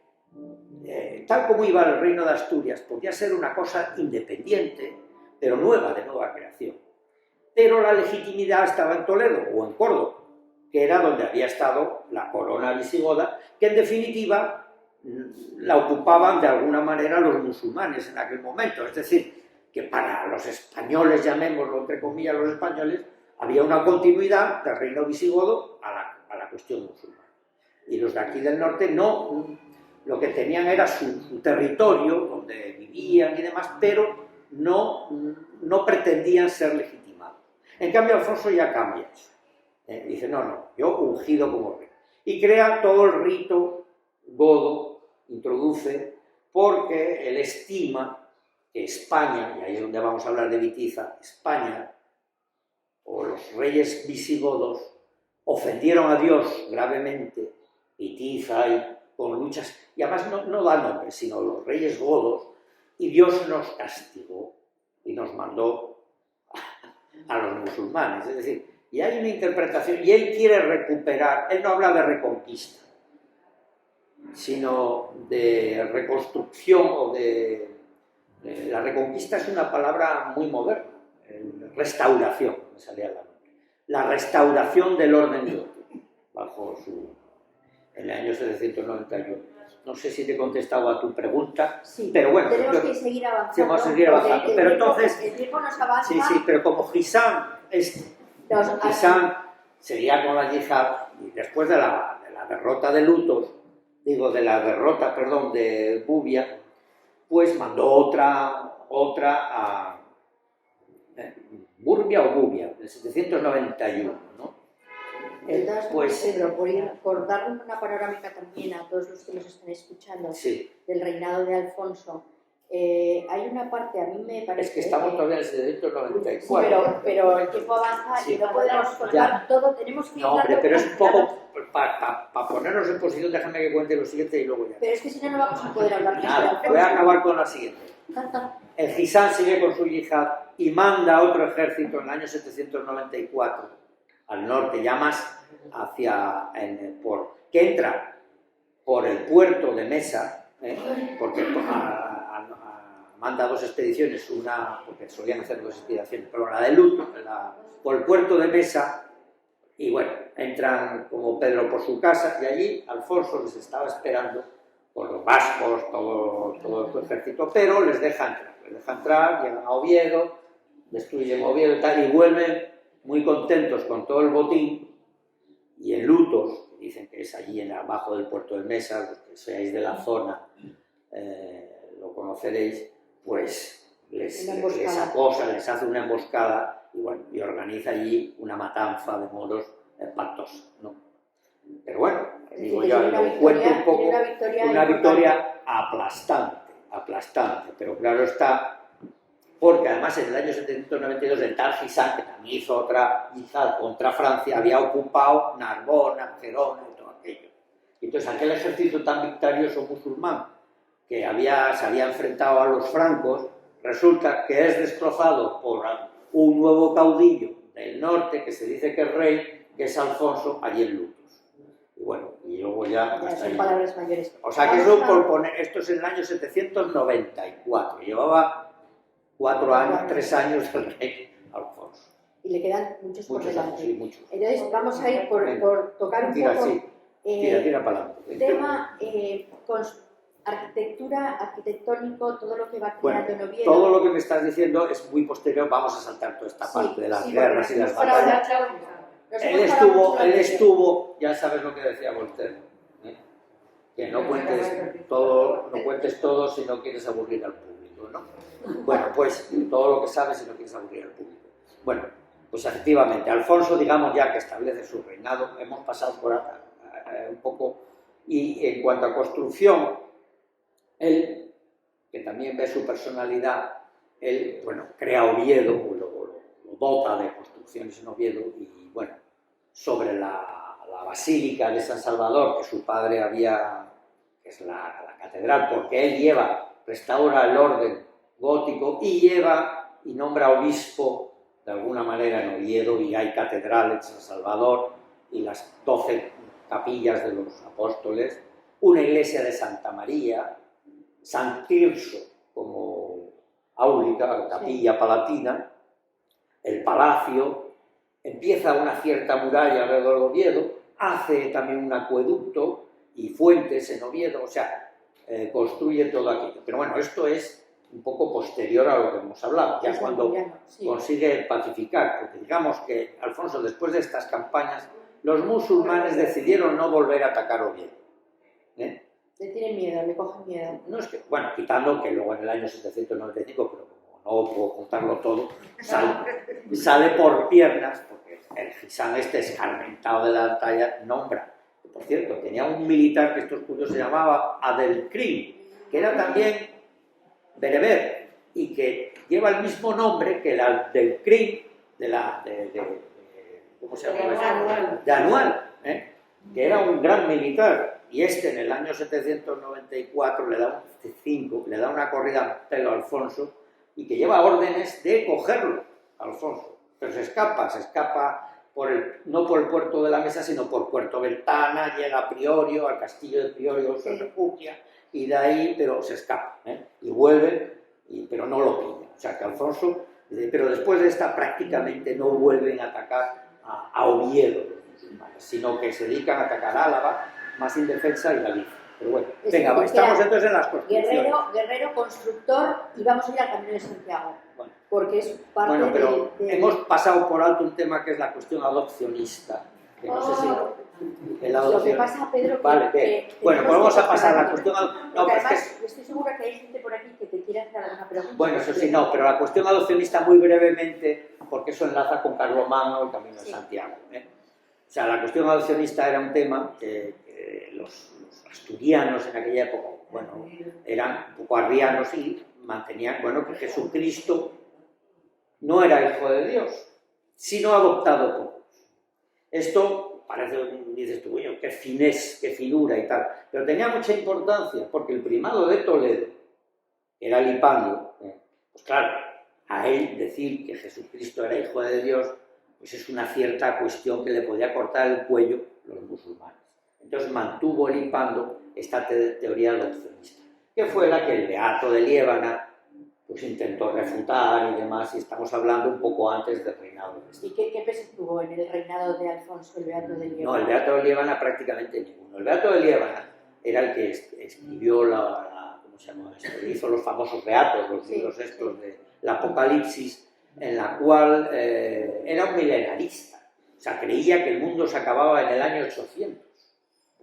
tal como iba el reino de Asturias, podía ser una cosa independiente, pero nueva, de nueva creación. Pero la legitimidad estaba en Toledo o en Córdoba, que era donde había estado la corona visigoda, que en definitiva la ocupaban de alguna manera los musulmanes en aquel momento. Es decir, que para los españoles, llamémoslo entre comillas los españoles, había una continuidad del reino visigodo a la cuestión musulmana. Y los de aquí del norte no, lo que tenían era su territorio donde vivían y demás, pero no pretendían ser legitimados. En cambio, Alfonso ya cambia eso. Dice, no, yo ungido como rey. Y crea todo el rito godo, introduce, porque él estima que España, y ahí es donde vamos a hablar de Vitiza, España, o los reyes visigodos, ofendieron a Dios gravemente y Tiza, y con luchas, y además no da nombre, sino los reyes godos, y Dios nos castigó y nos mandó a los musulmanes. Es decir, y hay una interpretación, y él quiere recuperar, él no habla de reconquista, sino de reconstrucción o de la reconquista es una palabra muy moderna, restauración, me salía la restauración del orden gótico, bajo en el año 791. No sé si te he contestado a tu pregunta, Sí, pero bueno, tenemos que seguir avanzando. Vamos a seguir avanzando, pero entonces... El tiempo nos avanza. Sí, pero como Hisam seguía con la yihad, y después de la derrota de Lutos, de Bubia, pues mandó otra a Burbia o Bubia, en 791, ¿no? Pues, Pedro, por darle una panorámica también a todos los que nos están escuchando del reinado de Alfonso, hay una parte, a mí me parece... Es que estamos todavía en el 794. Sí, pero el tiempo avanza y no podemos contar todo, tenemos que... No, hombre, pero es un poco... Para ponernos en posición, déjame que cuente lo siguiente y luego ya. Pero es que si no, no vamos a poder hablar. Nada, voy a acabar con la siguiente. El Hisam sigue con su yihad y manda otro ejército en el año 794 al norte, ya más que entra por el puerto de Mesa, porque manda dos expediciones, una, porque solían hacer dos expediciones, pero la de Luto, por el puerto de Mesa, y bueno, entran como Pedro por su casa, y allí Alfonso les estaba esperando por los vascos, todo su ejército, pero les deja entrar, llegan a Oviedo, destruyen Oviedo y tal, y vuelven muy contentos con todo el botín, y en Lutos, que dicen que es allí abajo del puerto de Mesa, los que seáis de la zona lo conoceréis, pues les acosa, les hace una emboscada y, bueno, y organiza allí una matanza de moros espantosa, ¿no? Pero bueno, digo yo, lo cuento un poco, una victoria aplastante, pero claro está, porque además en el año 792 el tal Hisam, que también hizo otra yihad contra Francia, había ocupado Narbona, Gerona y todo aquello. Y entonces aquel ejército tan victorioso musulmán que se había enfrentado a los francos, resulta que es destrozado por un nuevo caudillo del norte, que se dice que es rey, que es Alfonso, allí en Lutos. Y bueno, y luego ya... son palabras mayores. O sea que eso por poner, esto es en el año 794, llevaba 3 años el rey Alfonso. Y le quedan muchos por delante. Sí, muchos. Entonces vamos a ir por tocar un poco... Tira para adelante. Tema arquitectónico, todo lo que va creando en Oviedo. Todo lo que me estás diciendo es muy posterior, vamos a saltar toda esta parte de las guerras y las batallas. Él estuvo, ya sabes lo que decía Voltaire, que no cuentes todo si no quieres aburrir al público, ¿no? Bueno, pues todo lo que sabes si no quieres aburrir al público. Bueno, pues efectivamente, Alfonso, digamos ya que establece su reinado, hemos pasado por un poco, y en cuanto a construcción, él, que también ve su personalidad, él, bueno, crea Oviedo, lo dota de construcciones en Oviedo, y bueno, sobre la Basílica de San Salvador, que su padre que es la catedral, porque él restaura el orden gótico y nombra obispo de alguna manera en Oviedo, y hay catedral en San Salvador y las 12 capillas de los apóstoles, una iglesia de Santa María, San Tirso como áulica, capilla palatina, el palacio, empieza una cierta muralla alrededor de Oviedo, hace también un acueducto y fuentes en Oviedo, o sea, construye todo aquello. Pero bueno, esto es un poco posterior a lo que hemos hablado, ya cuando consigue pacificar, porque digamos que Alfonso, después de estas campañas, los musulmanes decidieron no volver a atacar Oviedo. Le tienen miedo, le cogen miedo. No es que, bueno, quitando que luego en el año 795, pero como no puedo contarlo todo, sale por piernas, porque el Hisam escarmentado de la batalla nombra, que por cierto, tenía un militar que estos judíos se llamaba Adelkrim, que era también bereber, y que lleva el mismo nombre que el Adelkrim ¿cómo se llama? De Anual, que era un gran militar, y este en el año 794 le da una corrida a pelo a Alfonso, y que lleva órdenes de cogerlo, Alfonso. Pero se escapa no por el puerto de la Mesa, sino por Puerto Ventana, llega a Priorio, al castillo de Priorio, se refugia, y de ahí, pero se escapa, y vuelve, pero no lo pilla. O sea que Alfonso, pero después de esta prácticamente no vuelven a atacar a Oviedo, sino que se dedican a atacar Álava, más indefensa, y Galicia. Pero bueno, venga, estamos entonces en las construcciones. Guerrero, constructor, y vamos a ir al Camino de Santiago, bueno, porque es parte bueno, pero hemos pasado por alto un tema que es la cuestión adopcionista, que no sé si... Lo que pasa, Pedro, bueno, pues vamos a pasar a la cuestión... No, pero además, estoy segura que hay gente por aquí que te quiere hacer alguna pregunta. Bueno, eso sí, no, pero la cuestión adopcionista muy brevemente, porque eso enlaza con Carlomagno y el Camino de Santiago. O sea, la cuestión adopcionista era un tema que los asturianos en aquella época, bueno, eran un poco arrianos y mantenían, bueno, que Jesucristo no era hijo de Dios, sino adoptado por Dios. Esto parece, dices tú, bueno, qué finés, qué finura y tal, pero tenía mucha importancia porque el primado de Toledo, que era Lipando, pues claro, a él decir que Jesucristo era hijo de Dios, pues es una cierta cuestión que le podía cortar el cuello los musulmanes. Entonces mantuvo Lipando esta teoría adopcionista, que fue la que el Beato de Liébana pues intentó refutar y demás, y estamos hablando un poco antes del reinado de este. ¿Y qué peso tuvo en el reinado de Alfonso el Beato de Liébana? No, el Beato de Liébana prácticamente ninguno. El Beato de Liébana era el que escribió ¿cómo se llama esto? Hizo los famosos beatos, los libros estos del Apocalipsis, en la cual era un milenarista. O sea, creía que el mundo se acababa en el año 800,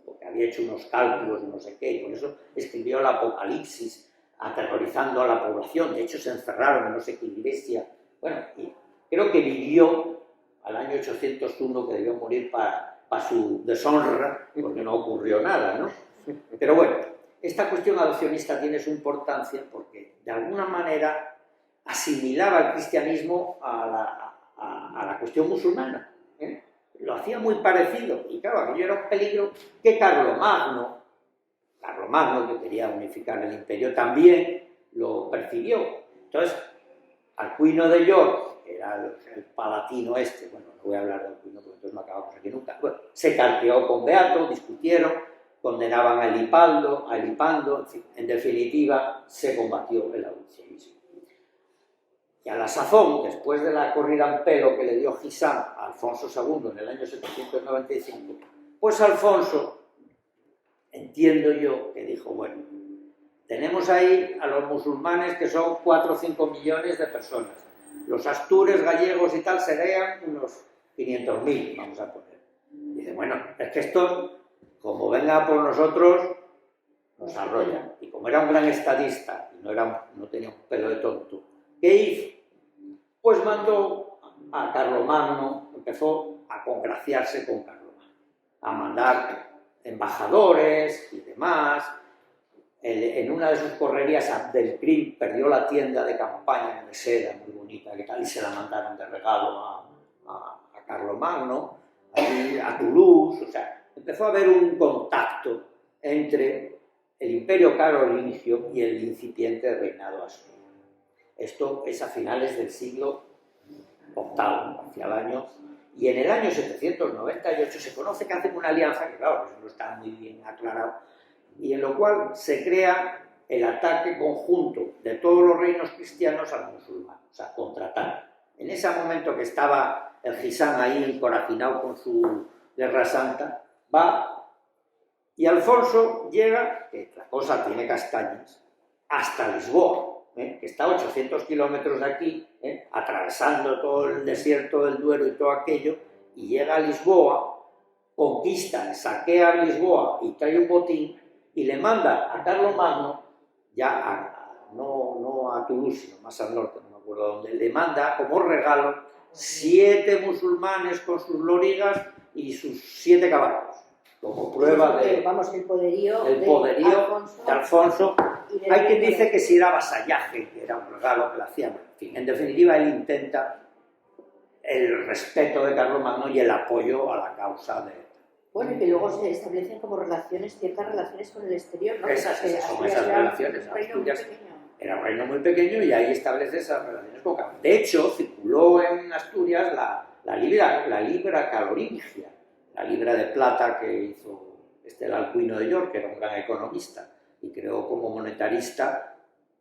porque había hecho unos cálculos de no sé qué, y por eso escribió el Apocalipsis, aterrorizando a la población. De hecho, se encerraron en no sé qué iglesia. Bueno, y creo que vivió al año 801, que debió morir para su deshonra, porque no ocurrió nada, ¿no? Pero bueno, esta cuestión adopcionista tiene su importancia porque, de alguna manera, asimilaba el cristianismo a la cuestión musulmana. Lo hacía muy parecido, y claro, aquello era un peligro que Carlomagno, que quería unificar el imperio, también lo percibió. Entonces, Alcuino de York, que era el palatino bueno, no voy a hablar de Alcuino porque entonces no acabamos aquí nunca, bueno, se carteó con Beato, discutieron, condenaban a Elipando, en fin, en definitiva, se combatió el adopcionismo. Y a la sazón, después de la corrida en pelo que le dio Gisán a Alfonso II en el año 795, pues Alfonso, entiendo yo, que dijo, bueno, tenemos ahí a los musulmanes que son 4 o 5 millones de personas. Los astures, gallegos y tal serían unos 500.000, vamos a poner. Dice, bueno, es que esto, como venga por nosotros, nos arrolla. Y como era un gran estadista, y no tenía un pelo de tonto, ¿qué hizo? Pues mandó a Carlomagno, empezó a congraciarse con Carlomagno, a mandar embajadores y demás. En una de sus correrías, Abdelkrim perdió la tienda de campaña de seda muy bonita, que tal, y se la mandaron de regalo a Carlomagno, a Toulouse. O sea, empezó a haber un contacto entre el imperio carolingio y el incipiente reinado asurio. Esto es a finales del siglo VIII, hacia el año... Y en el año 798 se conoce que hacen una alianza, que claro, eso no está muy bien aclarado, y en lo cual se crea el ataque conjunto de todos los reinos cristianos a los musulmanes, o sea, contraataque. En ese momento que estaba el Gisán ahí encorazinado con su guerra santa, va, y Alfonso llega, que la cosa tiene castañas, hasta Lisboa, que está a 800 kilómetros de aquí, atravesando todo el desierto del Duero y todo aquello, y llega a Lisboa, conquista, saquea Lisboa y trae un botín, y le manda a Carlomagno, ya no a Toulouse, sino más al norte, no me acuerdo dónde, le manda como regalo 7 musulmanes con sus lorigas y sus 7 caballos, como prueba de... Vamos, el poderío de Alfonso. Hay quien dice que si era vasallaje, que era un regalo que le hacían. En fin, en definitiva, él intenta el respeto de Carlomagno y el apoyo a la causa de... Bueno, y que luego se establecen como relaciones, ciertas relaciones con el exterior, ¿no? Esas son Asturias esas era relaciones. un reino muy Asturias pequeño. era un reino muy pequeño y ahí establece esas relaciones con Cataluña. De hecho, circuló en Asturias la libra carolingia, la libra de plata que hizo el Alcuino de York, que era un gran economista, y creó como monetarista,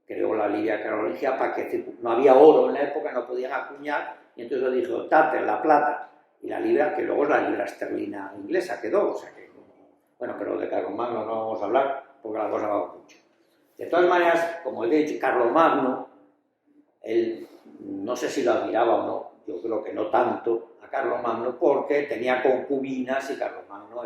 creó la libra carolingia para que no había oro en la época, no podían acuñar, y entonces lo dijo, tate la plata, y la libra, que luego es la libra esterlina inglesa, quedó, o sea que, bueno, pero de Carlomagno no vamos a hablar, porque la cosa va mucho. De todas maneras, como he dicho, Carlomagno, él no sé si lo admiraba o no, yo creo que no tanto a Carlomagno, porque tenía concubinas y Carlomagno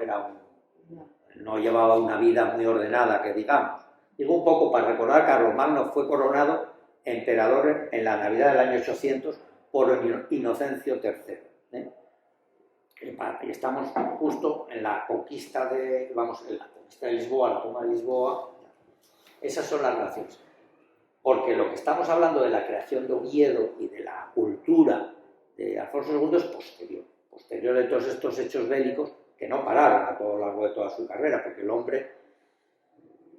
no llevaba una vida muy ordenada, que digamos. Digo un poco para recordar, Carlomagno fue coronado emperador en la Navidad del año 800 por Inocencio III. Y estamos justo en la conquista de Lisboa, la toma de Lisboa. Esas son las relaciones. Porque lo que estamos hablando de la creación de Oviedo y de la cultura de Alfonso II es posterior de todos estos hechos bélicos que no pararon a lo largo de toda su carrera, porque el hombre,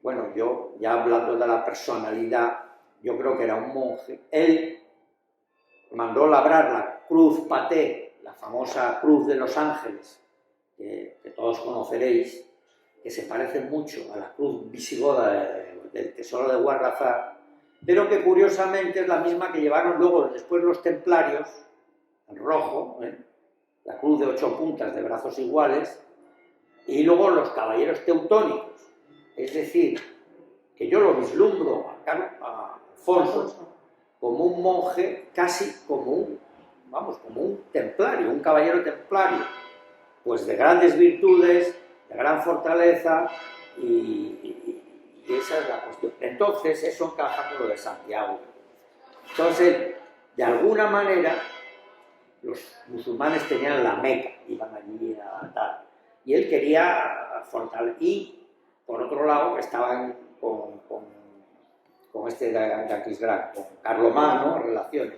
bueno, yo ya hablando de la personalidad, yo creo que era un monje. Él mandó labrar la cruz paté, la famosa cruz de los ángeles, que todos conoceréis, que se parece mucho a la cruz visigoda del tesoro de Guarrazar, pero que curiosamente es la misma que llevaron luego después los templarios, en rojo, la cruz de 8 puntas de brazos iguales, y luego los caballeros teutónicos. Es decir, que yo lo vislumbro a Alfonso como un monje, casi como un templario, un caballero templario, pues de grandes virtudes, de gran fortaleza, y esa es la cuestión. Entonces, eso encaja con lo de Santiago. Entonces, de alguna manera, los musulmanes tenían la Meca, iban allí a tal, y él quería fortalecer, y por otro lado, estaban con este de Aquisgrán, con Carlomagno, relaciones.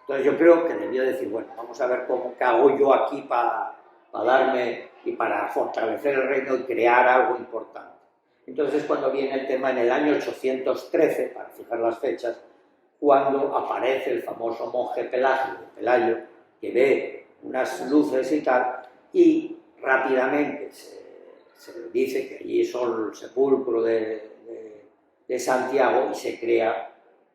Entonces yo creo que debió decir, bueno, vamos a ver qué hago yo aquí para darme y para fortalecer el reino y crear algo importante. Entonces cuando viene el tema en el año 813, para fijar las fechas, cuando aparece el famoso monje Pelayo, que ve unas luces y tal, y rápidamente se dice que allí es el sepulcro de Santiago y se crea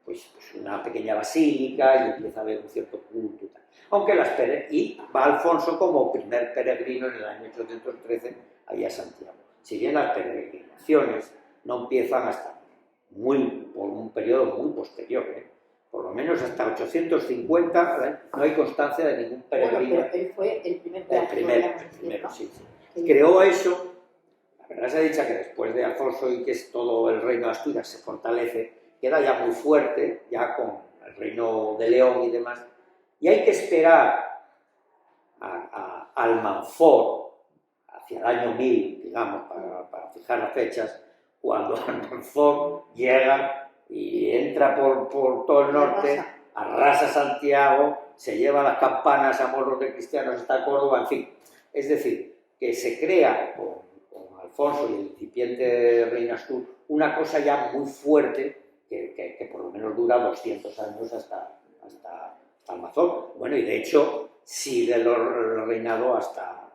pues una pequeña basílica y empieza a haber un cierto culto y tal. Aunque y va Alfonso como primer peregrino en el año 813 allá a Santiago. Si bien las peregrinaciones no empiezan hasta por un periodo muy posterior, por lo menos hasta 850 no hay constancia de ningún peregrino. Bueno, pero él fue el primer primero, sí. Creó eso. La verdad se ha dicho que después de Alfonso y que es todo el reino de Asturias se fortalece, queda ya muy fuerte, ya con el reino de León y demás, y hay que esperar a Almanzor, hacia el año 1000, digamos, para fijar las fechas, cuando Almanzor llega y entra por todo el norte, arrasa Santiago, se lleva las campanas a morros de cristianos hasta Córdoba, en fin. Es decir, que se crea con Alfonso y el incipiente reino Astur una cosa ya muy fuerte que por lo menos dura 200 años hasta Almanzor. Bueno, y de hecho sigue el reinado hasta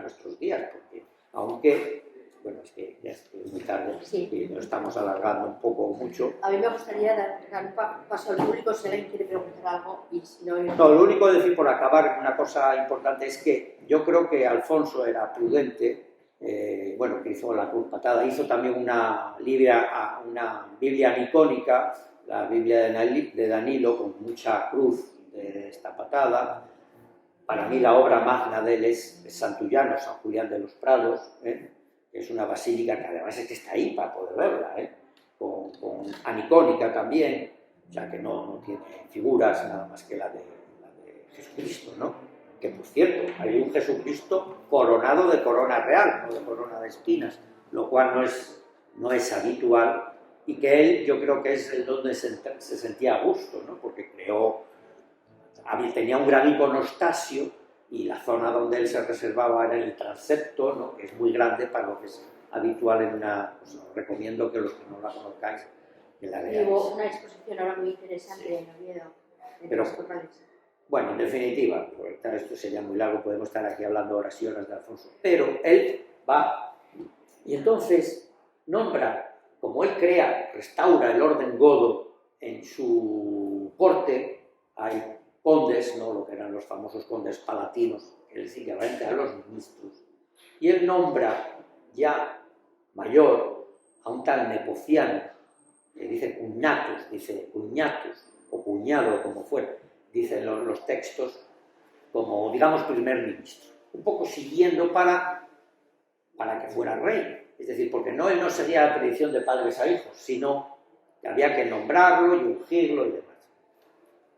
nuestros días, porque aunque, bueno, es que ya es muy tarde y nos estamos alargando un poco mucho. A mí me gustaría dar un paso al público si alguien quiere preguntar algo y si no... No, lo único que decir por acabar, una cosa importante es que yo creo que Alfonso era prudente. Que hizo la cruz patada, hizo también una Biblia nicónica, la Biblia de Danilo, con mucha cruz de esta patada. Para mí la obra magna de él es Santullano, San Julián de los Prados, que es una basílica que además es que está ahí para poder verla, con anicónica también, o sea que no tiene figuras nada más que la de Jesucristo, ¿no? Que por cierto, hay un Jesucristo coronado de corona real, no de corona de espinas, lo cual no es habitual, y que él yo creo que es el donde se sentía a gusto, ¿no? Porque tenía un gran iconostasio y la zona donde él se reservaba era el transepto, ¿no? Que es muy grande para lo que es habitual en una... Pues os recomiendo que los que no la conozcáis, que la veáis. Hubo una exposición ahora muy interesante Sí. en Oviedo, en Pero- los corrales. Bueno, en definitiva, porque claro, esto sería muy largo, podemos estar aquí hablando horas y horas de Alfonso, pero él va y entonces nombra, como él crea, restaura el orden godo en su corte, hay condes, ¿no? Lo que eran los famosos condes palatinos, que es equivalente a los ministros, y él nombra ya mayor a un tal Nepociano, que dice cugnatus, dice cuñatus, o cuñado, como fuera, dicen los textos, como, digamos, primer ministro, un poco siguiendo para que fuera rey, es decir, porque no, él no seguía la tradición de padres a hijos, sino que había que nombrarlo y ungirlo y demás.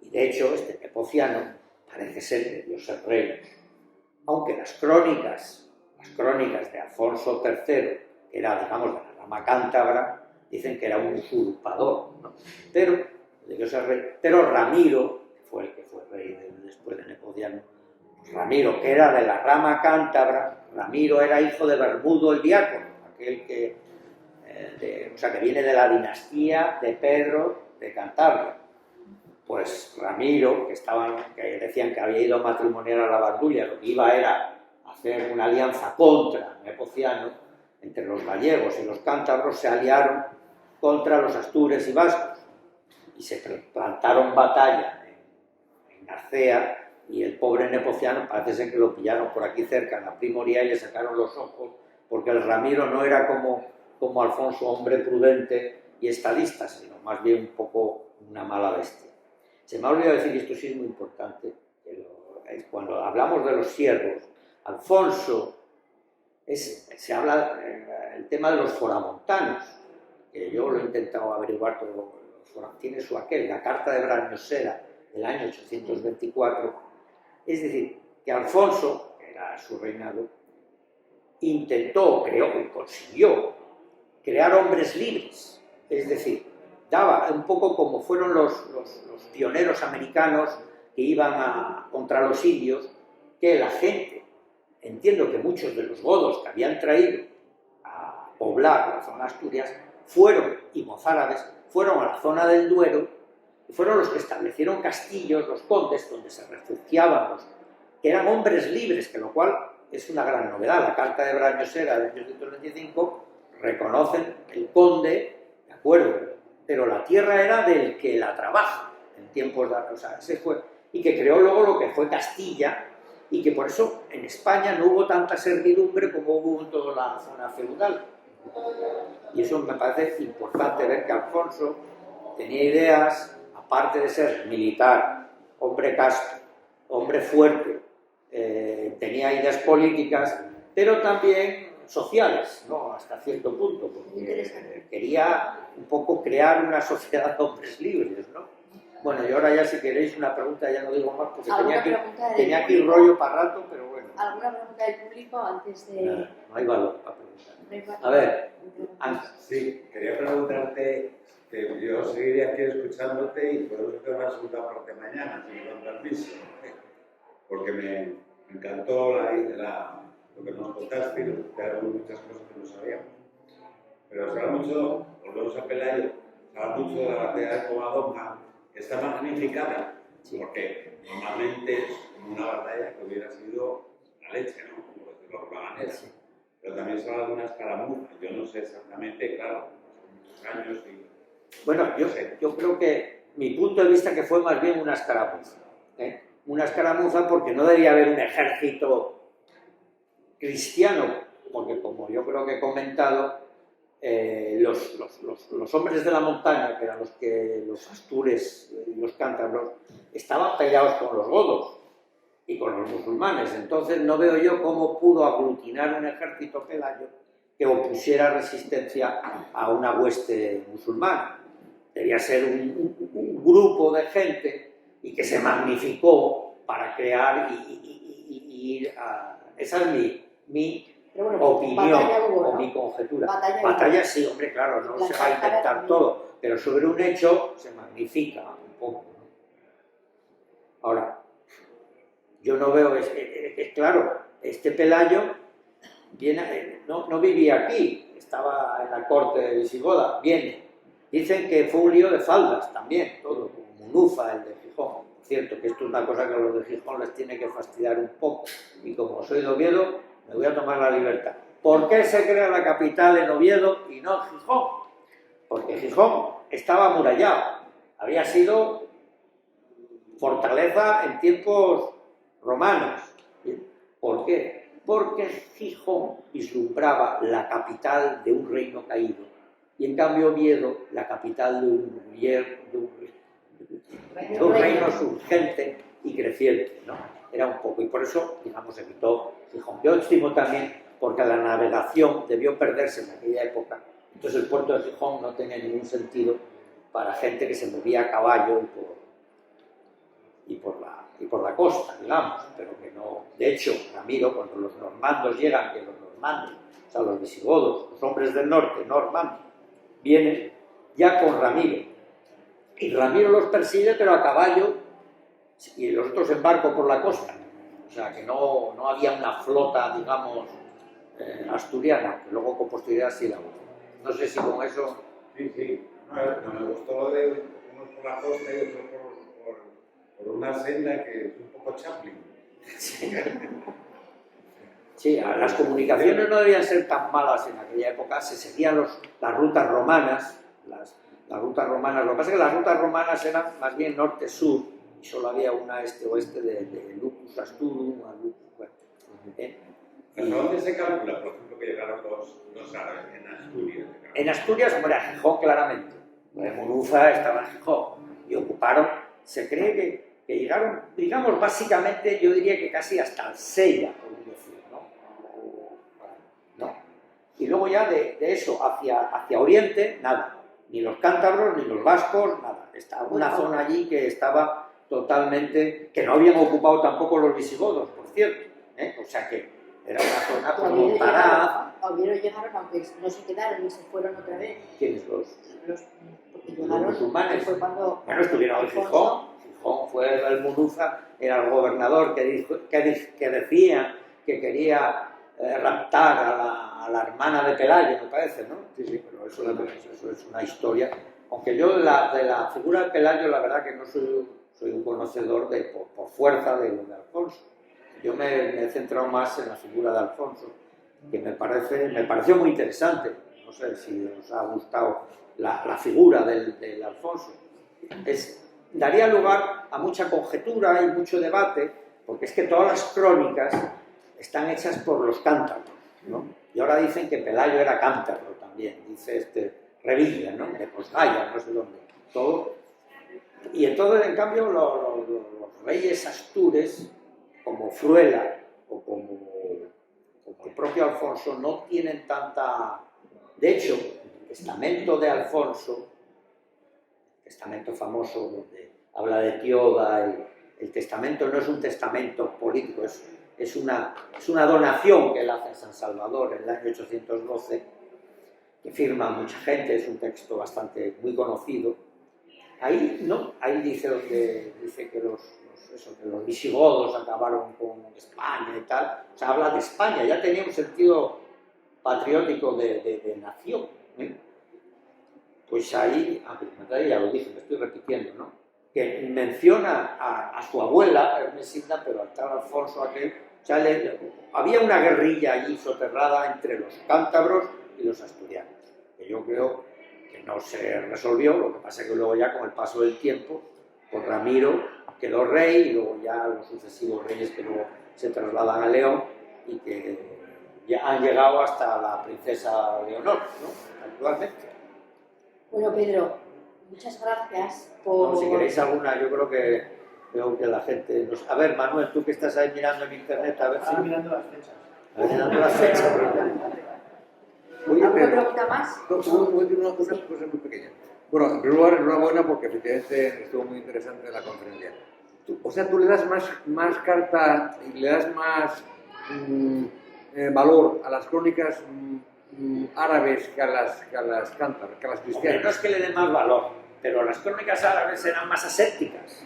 Y de hecho, este Nepociano parece ser que debió ser rey, aunque las crónicas de Alfonso III, que era, digamos, de la rama cántabra, dicen que era un usurpador, ¿no? Pero debió ser rey. Pero Ramiro, que fue el que fue rey después de Nepociano, Ramiro, que era de la rama cántabra, Ramiro era hijo de Bermudo el Diácono, aquel que, o sea, que viene de la dinastía de Pedro de Cantabria. Pues Ramiro, que decían que había ido a matrimoniar a la Vandulia, lo que iba era hacer una alianza contra Nepociano, entre los gallegos y los cántabros se aliaron contra los astures y vascos y se plantaron batalla en Narcea, y el pobre Nepociano parece ser que lo pillaron por aquí cerca en la Primoria y le sacaron los ojos, porque el Ramiro no era como Alfonso, hombre prudente y estadista, sino más bien un poco una mala bestia. Se me ha olvidado decir, y esto sí es muy importante, cuando hablamos de los siervos, Alfonso, se habla el tema de los foramontanos, que yo lo he intentado averiguar todo, tiene su aquel, la carta de Brañosera del año 824, es decir, que Alfonso, que era su reinado, intentó, creó y consiguió crear hombres libres, es decir, daba un poco como fueron los pioneros americanos que iban contra los indios, que la gente, entiendo que muchos de los godos que habían traído a poblar la zona de Asturias, y mozárabes, fueron a la zona del Duero, y fueron los que establecieron castillos, los condes, donde se refugiaban que eran hombres libres, que lo cual es una gran novedad. La carta de Brañosera de 1825 reconocen el conde, de acuerdo, pero la tierra era del que la trabaja, en tiempos de... O sea, ese fue, y que creó luego lo que fue Castilla, y que por eso en España no hubo tanta servidumbre como hubo en toda la zona feudal. Y eso me parece importante ver que Alfonso tenía ideas, aparte de ser militar, hombre casto, hombre fuerte, tenía ideas políticas, pero también sociales, ¿no? Hasta cierto punto, porque quería un poco crear una sociedad de hombres libres, ¿no? Bueno, y ahora ya si queréis una pregunta, ya no digo más, porque tenía aquí rollo para rato, pero bueno. ¿Alguna pregunta del público antes de...? No hay valor para preguntar. A ver, Ángel. Sí, quería preguntarte, que yo seguiría aquí escuchándote y podemos hacer una segunda parte mañana, si me dan permiso, porque me encantó lo que nos contaste y nos muchas cosas que no sabíamos. Pero se habla mucho, volvemos a Pelayo, se habla mucho de la batalla de Covadonga, que está magnificada, porque normalmente es como una batalla que hubiera sido la leche, ¿no? Como decirlo de alguna manera. Sí. Pero también se habla de una escaramuza, yo no sé exactamente, claro, son muchos años y... Bueno, yo creo que mi punto de vista que fue más bien una escaramuza. Una escaramuza porque no debía haber un ejército cristiano, porque como yo creo que he comentado, los hombres de la montaña, que eran los astures y los cántabros, estaban peleados con los godos y con los musulmanes. Entonces no veo yo cómo pudo aglutinar un ejército pelayo que opusiera resistencia a una hueste musulmana. Debía ser un grupo de gente y que se magnificó para crear y ir a... Esa es mi opinión hubo, ¿no? o mi conjetura. Batalla Batalla sí, hombre, claro, no se va a inventar todo, pero sobre un hecho se magnifica un poco, ¿no? Ahora, Yo no veo, claro, este Pelayo no vivía aquí, estaba en la corte de visigoda, viene. Dicen que fue un lío de faldas también, todo, como Munuza, el de Gijón. Cierto que esto es una cosa que a los de Gijón les tiene que fastidiar un poco, y como soy de Oviedo, me voy a tomar la libertad. ¿Por qué se crea la capital en Oviedo y no en Gijón? Porque Gijón estaba amurallado, había sido fortaleza en tiempos romanos. ¿Por qué? Porque Gijón vislumbraba la capital de un reino caído, y en cambio Oviedo la capital de un reino surgente y creciente, ¿no? Era un poco, y por eso, digamos, evitó Gijón. Yo estimo también porque la navegación debió perderse en aquella época, entonces el puerto de Gijón no tenía ningún sentido para gente que se movía a caballo y por la costa, digamos, pero que no. De hecho, Ramiro, cuando los normandos llegan, que los normandos, o sea, los visigodos, los hombres del norte, normandos, vienen ya con Ramiro. Y Ramiro los persigue, pero a caballo, y los otros en barco por la costa. O sea, que no había una flota, digamos, asturiana, que luego con posterioridad sí la hubo. No sé si con eso... Sí. No, me gustó lo de uno por la costa y otro por una senda que es un poco Chaplin. Sí, las comunicaciones no debían ser tan malas en aquella época, se seguían las rutas romanas, las rutas romanas. Lo que pasa es que las rutas romanas eran más bien norte-sur, y solo había una este-oeste de Lucus Asturum a Lucus. Bueno, ¿Hasta dónde se calcula, por ejemplo, que llegaron los árabes en Asturias? En Asturias, hombre, a Gijón claramente. Munuza estaba en Gijón y ocuparon, se cree que llegaron, digamos, básicamente, yo diría que casi hasta Alsella, por decir, ¿no? Y luego ya de eso hacia Oriente, nada. Ni los cántabros, ni los vascos, nada. Estaba una zona allí que estaba totalmente... que no habían ocupado tampoco los visigodos, por cierto. O sea que era una zona como Taraz. A Oviedo llegaron, aunque no se quedaron y se fueron otra vez. ¿Quiénes Porque llegaron, los musulmanes? Fue cuando... Bueno, estuvieron en Gijón. Gijón fue el Munuza, era el gobernador que decía que quería raptar a la hermana de Pelayo, me parece, ¿no? Sí, pero eso es una historia. Aunque yo de la figura de Pelayo, la verdad que no soy un conocedor por fuerza de lo de Alfonso. Yo me he centrado más en la figura de Alfonso, que me pareció muy interesante. No sé si os ha gustado la figura del Alfonso. Daría lugar a mucha conjetura y mucho debate, porque es que todas las crónicas están hechas por los cántabros, ¿no? Y ahora dicen que Pelayo era cántabro también, dice Revilla, ¿no? De Posgaya, no sé dónde, todo. Y entonces, en cambio, los reyes astures, como Fruela o como el propio Alfonso, no tienen tanta... De hecho, el testamento de Alfonso, el testamento famoso donde habla de Tioda, el testamento no es un testamento político, es una donación que él hace en San Salvador en el año 812, que firma mucha gente, es un texto muy conocido. Ahí dice que los visigodos acabaron con España y tal, o sea, habla de España, ya tenía un sentido patriótico de nación, ¿eh? Pues ahí, ya lo dije, me estoy repitiendo, ¿no? Que menciona a su abuela, Ermesinda, pero al tal Alfonso aquel, o sea, había una guerrilla allí soterrada entre los cántabros y los asturianos, que yo creo que no se resolvió, lo que pasa es que luego ya con el paso del tiempo, pues Ramiro quedó rey y luego ya los sucesivos reyes que luego se trasladan a León y que ya han llegado hasta la princesa Leonor, ¿no? Actualmente. Bueno, Pedro, muchas gracias por... No, si queréis alguna, yo creo que veo que la gente... A ver, Manuel, tú que estás ahí mirando en internet, a ver si... mirando las fechas. Mirando las fechas. ¿Alguna pregunta más? Voy a decir unas cosas muy pequeñas. Bueno, en primer lugar, enhorabuena porque efectivamente estuvo muy interesante la conferencia. O sea, tú le das más carta y le das más valor a las crónicas árabes que a las cántabras, que a las cristianas. No es que le den más valor, pero las crónicas árabes eran más asépticas.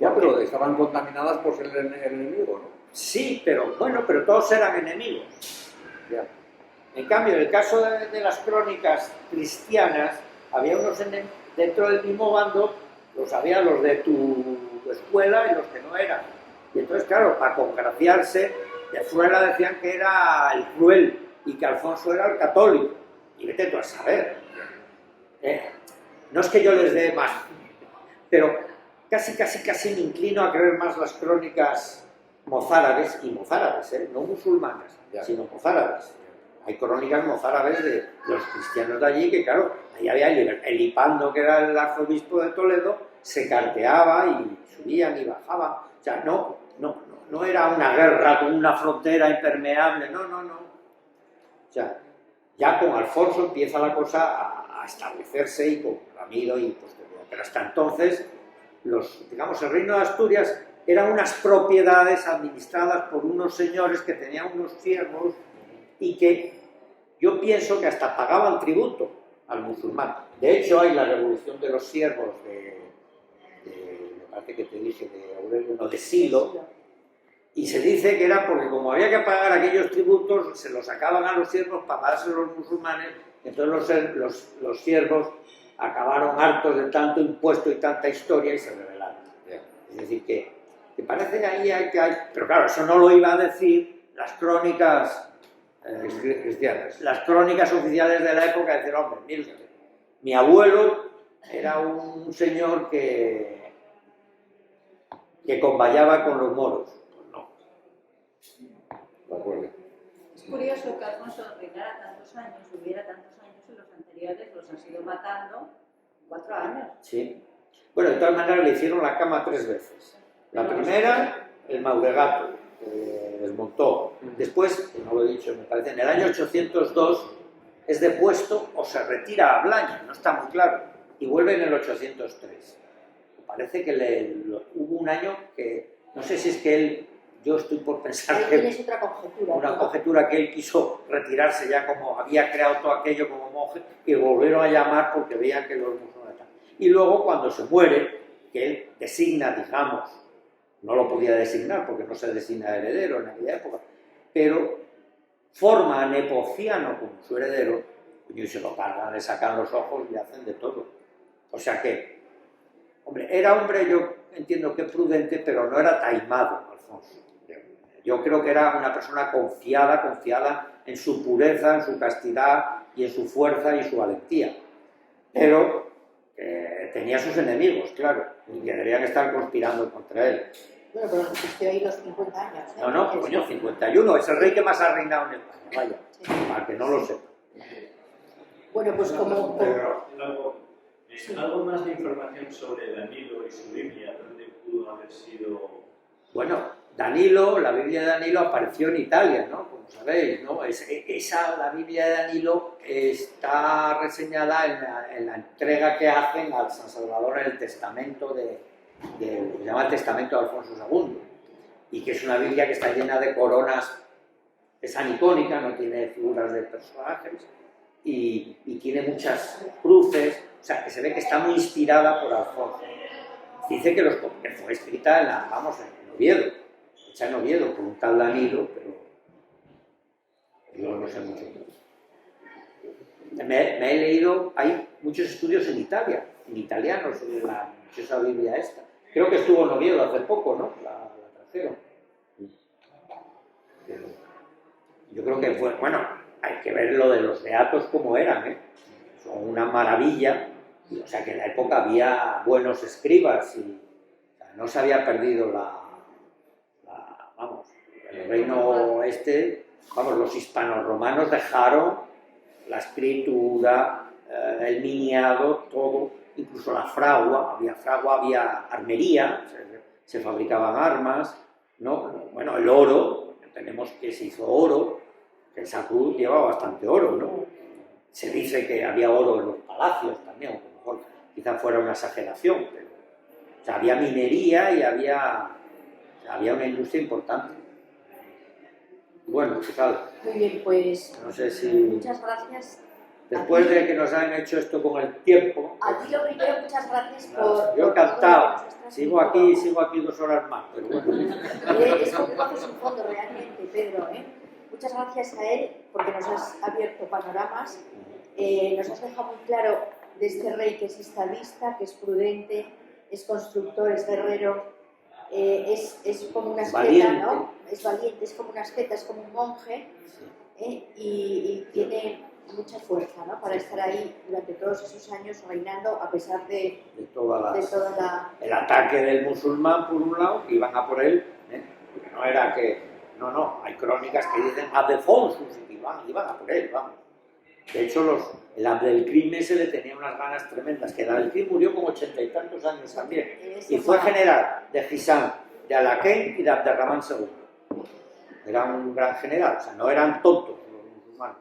Ya, pero estaban contaminadas por ser el enemigo, ¿no? Sí, pero bueno, pero todos eran enemigos. Ya. En cambio, en el caso de las crónicas cristianas, había unos dentro del mismo bando, había los de tu escuela y los que no eran. Y entonces, claro, para congraciarse, de fuera decían que era el cruel y que Alfonso era el católico. Y vete tú a saber. No es que yo les dé más, pero casi me inclino a creer más las crónicas mozárabes, y mozárabes, no musulmanas, Ya. sino mozárabes. Hay crónicas mozárabes de los cristianos de allí, que claro, ahí había el Hipando, que era el arzobispo de Toledo, se carteaba y subían y bajaban. O sea, no era una guerra con una frontera impermeable, no. O sea, ya con Alfonso empieza la cosa a establecerse y con Ramiro y posterior. Pero hasta entonces, el reino de Asturias eran unas propiedades administradas por unos señores que tenían unos siervos y que yo pienso que hasta pagaban tributo al musulmán. De hecho, hay la revolución de los siervos me parece que te dije, de Aurelio, no, de Silo, y se dice que era porque como había que pagar aquellos tributos, se los sacaban a los siervos para pagarse a los musulmanes, entonces los siervos acabaron hartos de tanto impuesto y tanta historia y se rebelaron. Es decir, que parece que ahí hay... Pero claro, eso no lo iba a decir las crónicas Cristianas. las crónicas oficiales de la época, decir, hombre, mire usted, mi abuelo era un señor que convallaba con los moros. Pues no. De acuerdo. Es curioso que Alfonso reinara tantos años, hubiera tantos años y los anteriores los han ido matando 4 años. Sí. Bueno, de todas maneras le hicieron la cama 3 veces. La primera, el Mauregato, que desmontó. Después, que no lo he dicho, me parece, en el año 802 es depuesto o se retira a Blaña, no está muy claro, y vuelve en el 803. Parece que hubo un año que, no sé si es que él, yo estoy por pensar Ahí que tienes otra conjetura. una ¿no? conjetura que él quiso retirarse ya como había creado todo aquello como monje y volvieron a llamar porque veían que los musulmanes estaban. Y luego cuando se muere, que él designa, digamos, no lo podía designar porque no se designa heredero en aquella época, pero forma a Nepociano como su heredero y se lo cargan, le sacan los ojos y hacen de todo. O sea que, hombre, era hombre, yo entiendo que prudente, pero no era taimado, Alfonso. Yo creo que era una persona confiada en su pureza, en su castidad y en su fuerza y su valentía. Pero tenía sus enemigos, claro, y que debían estar conspirando contra él. Bueno, pero estoy ahí los 50 años. ¿eh? No, coño, 51, es el rey que más ha reinado en España, vaya, Sí. para que no lo sepa. Bueno, pues como... Pedro, ¿Algo más de información sobre Danilo y su Biblia? ¿Dónde pudo haber sido? Bueno, Danilo, la Biblia de Danilo apareció en Italia, ¿no? Como sabéis, ¿no? La Biblia de Danilo está reseñada en la entrega que hacen al San Salvador en el testamento se llama el Testamento de Alfonso II, y que es una Biblia que está llena de coronas, es anicónica, no tiene figuras de personajes, y tiene muchas cruces, o sea, que se ve que está muy inspirada por Alfonso. Dice que fue escrita en Oviedo, hecha en Oviedo por un tal Danilo, pero yo no sé mucho. Me he leído, hay muchos estudios en Italia, en italiano, sobre la dichosa Biblia esta. Creo que estuvo en Oviedo hace poco, ¿no? La trajeron. Yo creo que fue, bueno, hay que ver lo de los beatos como eran, ¿eh? Son una maravilla. O sea, que en la época había buenos escribas y no se había perdido el reino los hispanos-romanos dejaron la escritura, el miniado, todo, incluso la fragua, había armería, se fabricaban armas, ¿no? Bueno, el oro, tenemos que se hizo oro, que esa cruz lleva bastante oro, ¿no? Se dice que había oro en los palacios también, aunque a lo mejor quizás fuera una exageración, pero o sea, había minería y había una industria importante. Bueno, ¿qué tal? Muy bien, pues No sé si... muchas gracias después de que nos han hecho esto con el tiempo. A ti lo primero, muchas gracias Nada, por... yo por todo encantado. lo que nos has Sigo transmitido. aquí 2 horas más, pero bueno. Es un pozo sin fondo realmente, Pedro. Muchas gracias a él porque nos has abierto panoramas, nos has dejado muy claro de este rey que es estadista, que es prudente, es constructor, es guerrero, es como una asceta, ¿no? Es valiente, es como una asceta, es como un monje, y tiene mucha fuerza, ¿no? Para estar ahí durante todos esos años reinando a pesar de toda la... el ataque del musulmán por un lado, que iban a por él, porque no era que... No, hay crónicas que dicen Abdelfonsus y que iban a por él, vamos. De hecho, el Abdelkrim ese le tenía unas ganas tremendas, que el Abdelkrim murió con 80 y tantos años también, y fue general de Gisán, de Alaquén y de Abderramán II. Era un gran general, o sea, no eran tontos los musulmanes.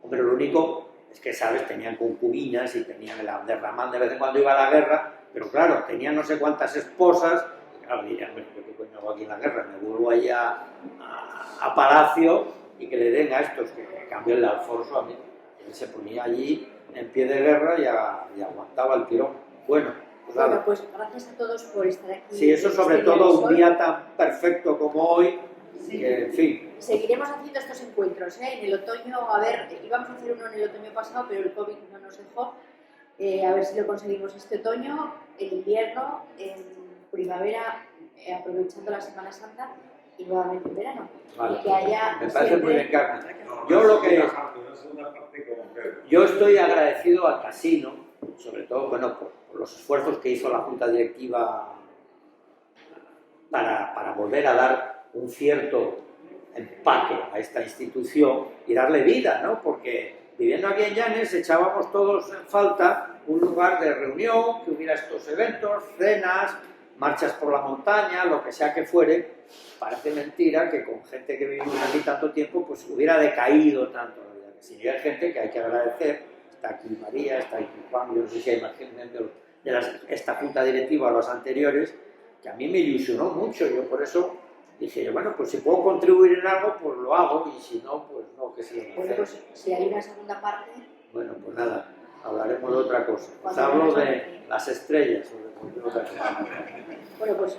Hombre, lo único es que, ¿sabes? Tenían concubinas y tenían el Abderramán de vez en cuando iba a la guerra, pero claro, tenían no sé cuántas esposas. Claro, dirían, ¿qué coño hago aquí en la guerra? Me vuelvo ahí a Palacio y que le den a estos, que cambió el Alfonso a mí. Él se ponía allí en pie de guerra y aguantaba el tirón. Bueno, pues gracias a todos por estar aquí. Sí, eso sobre todo un día tan perfecto como hoy, que, en fin. Seguiremos haciendo estos encuentros, En el otoño, a ver, íbamos a hacer uno en el otoño pasado, pero el COVID no nos dejó. A ver si lo conseguimos este otoño, en invierno, en primavera, aprovechando la Semana Santa y nuevamente en verano. Vale. Y que haya Me parece muy bien, Carmen. No, Yo lo que... una segunda parte como Pedro. Yo estoy agradecido al casino, sobre todo, bueno, por los esfuerzos que hizo la Junta Directiva para volver a dar un cierto empaque a esta institución y darle vida, ¿no? Porque viviendo aquí en Llanes echábamos todos en falta un lugar de reunión, que hubiera estos eventos, cenas, marchas por la montaña, lo que sea que fuere. Parece mentira que con gente que vivimos aquí tanto tiempo, pues hubiera decaído tanto la vida. Que sí, hay gente que hay que agradecer. Está aquí María, está aquí Juan, yo no sé si hay más gente de esta junta directiva o los anteriores, que a mí me ilusionó mucho. Yo por eso dije, bueno, pues si puedo contribuir en algo, pues lo hago, y si no, pues no, que sí. Bueno, pues si hay una segunda parte... Bueno, pues nada, hablaremos de otra cosa. Os hablo de las estrellas. Bueno, pues...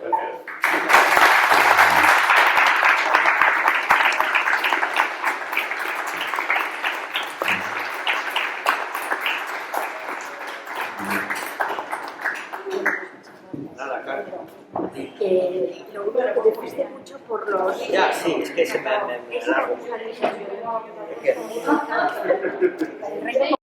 Nada, Carmen. Lo único que me fuiste mucho por los... Ya, sí, es que se me largo. El reino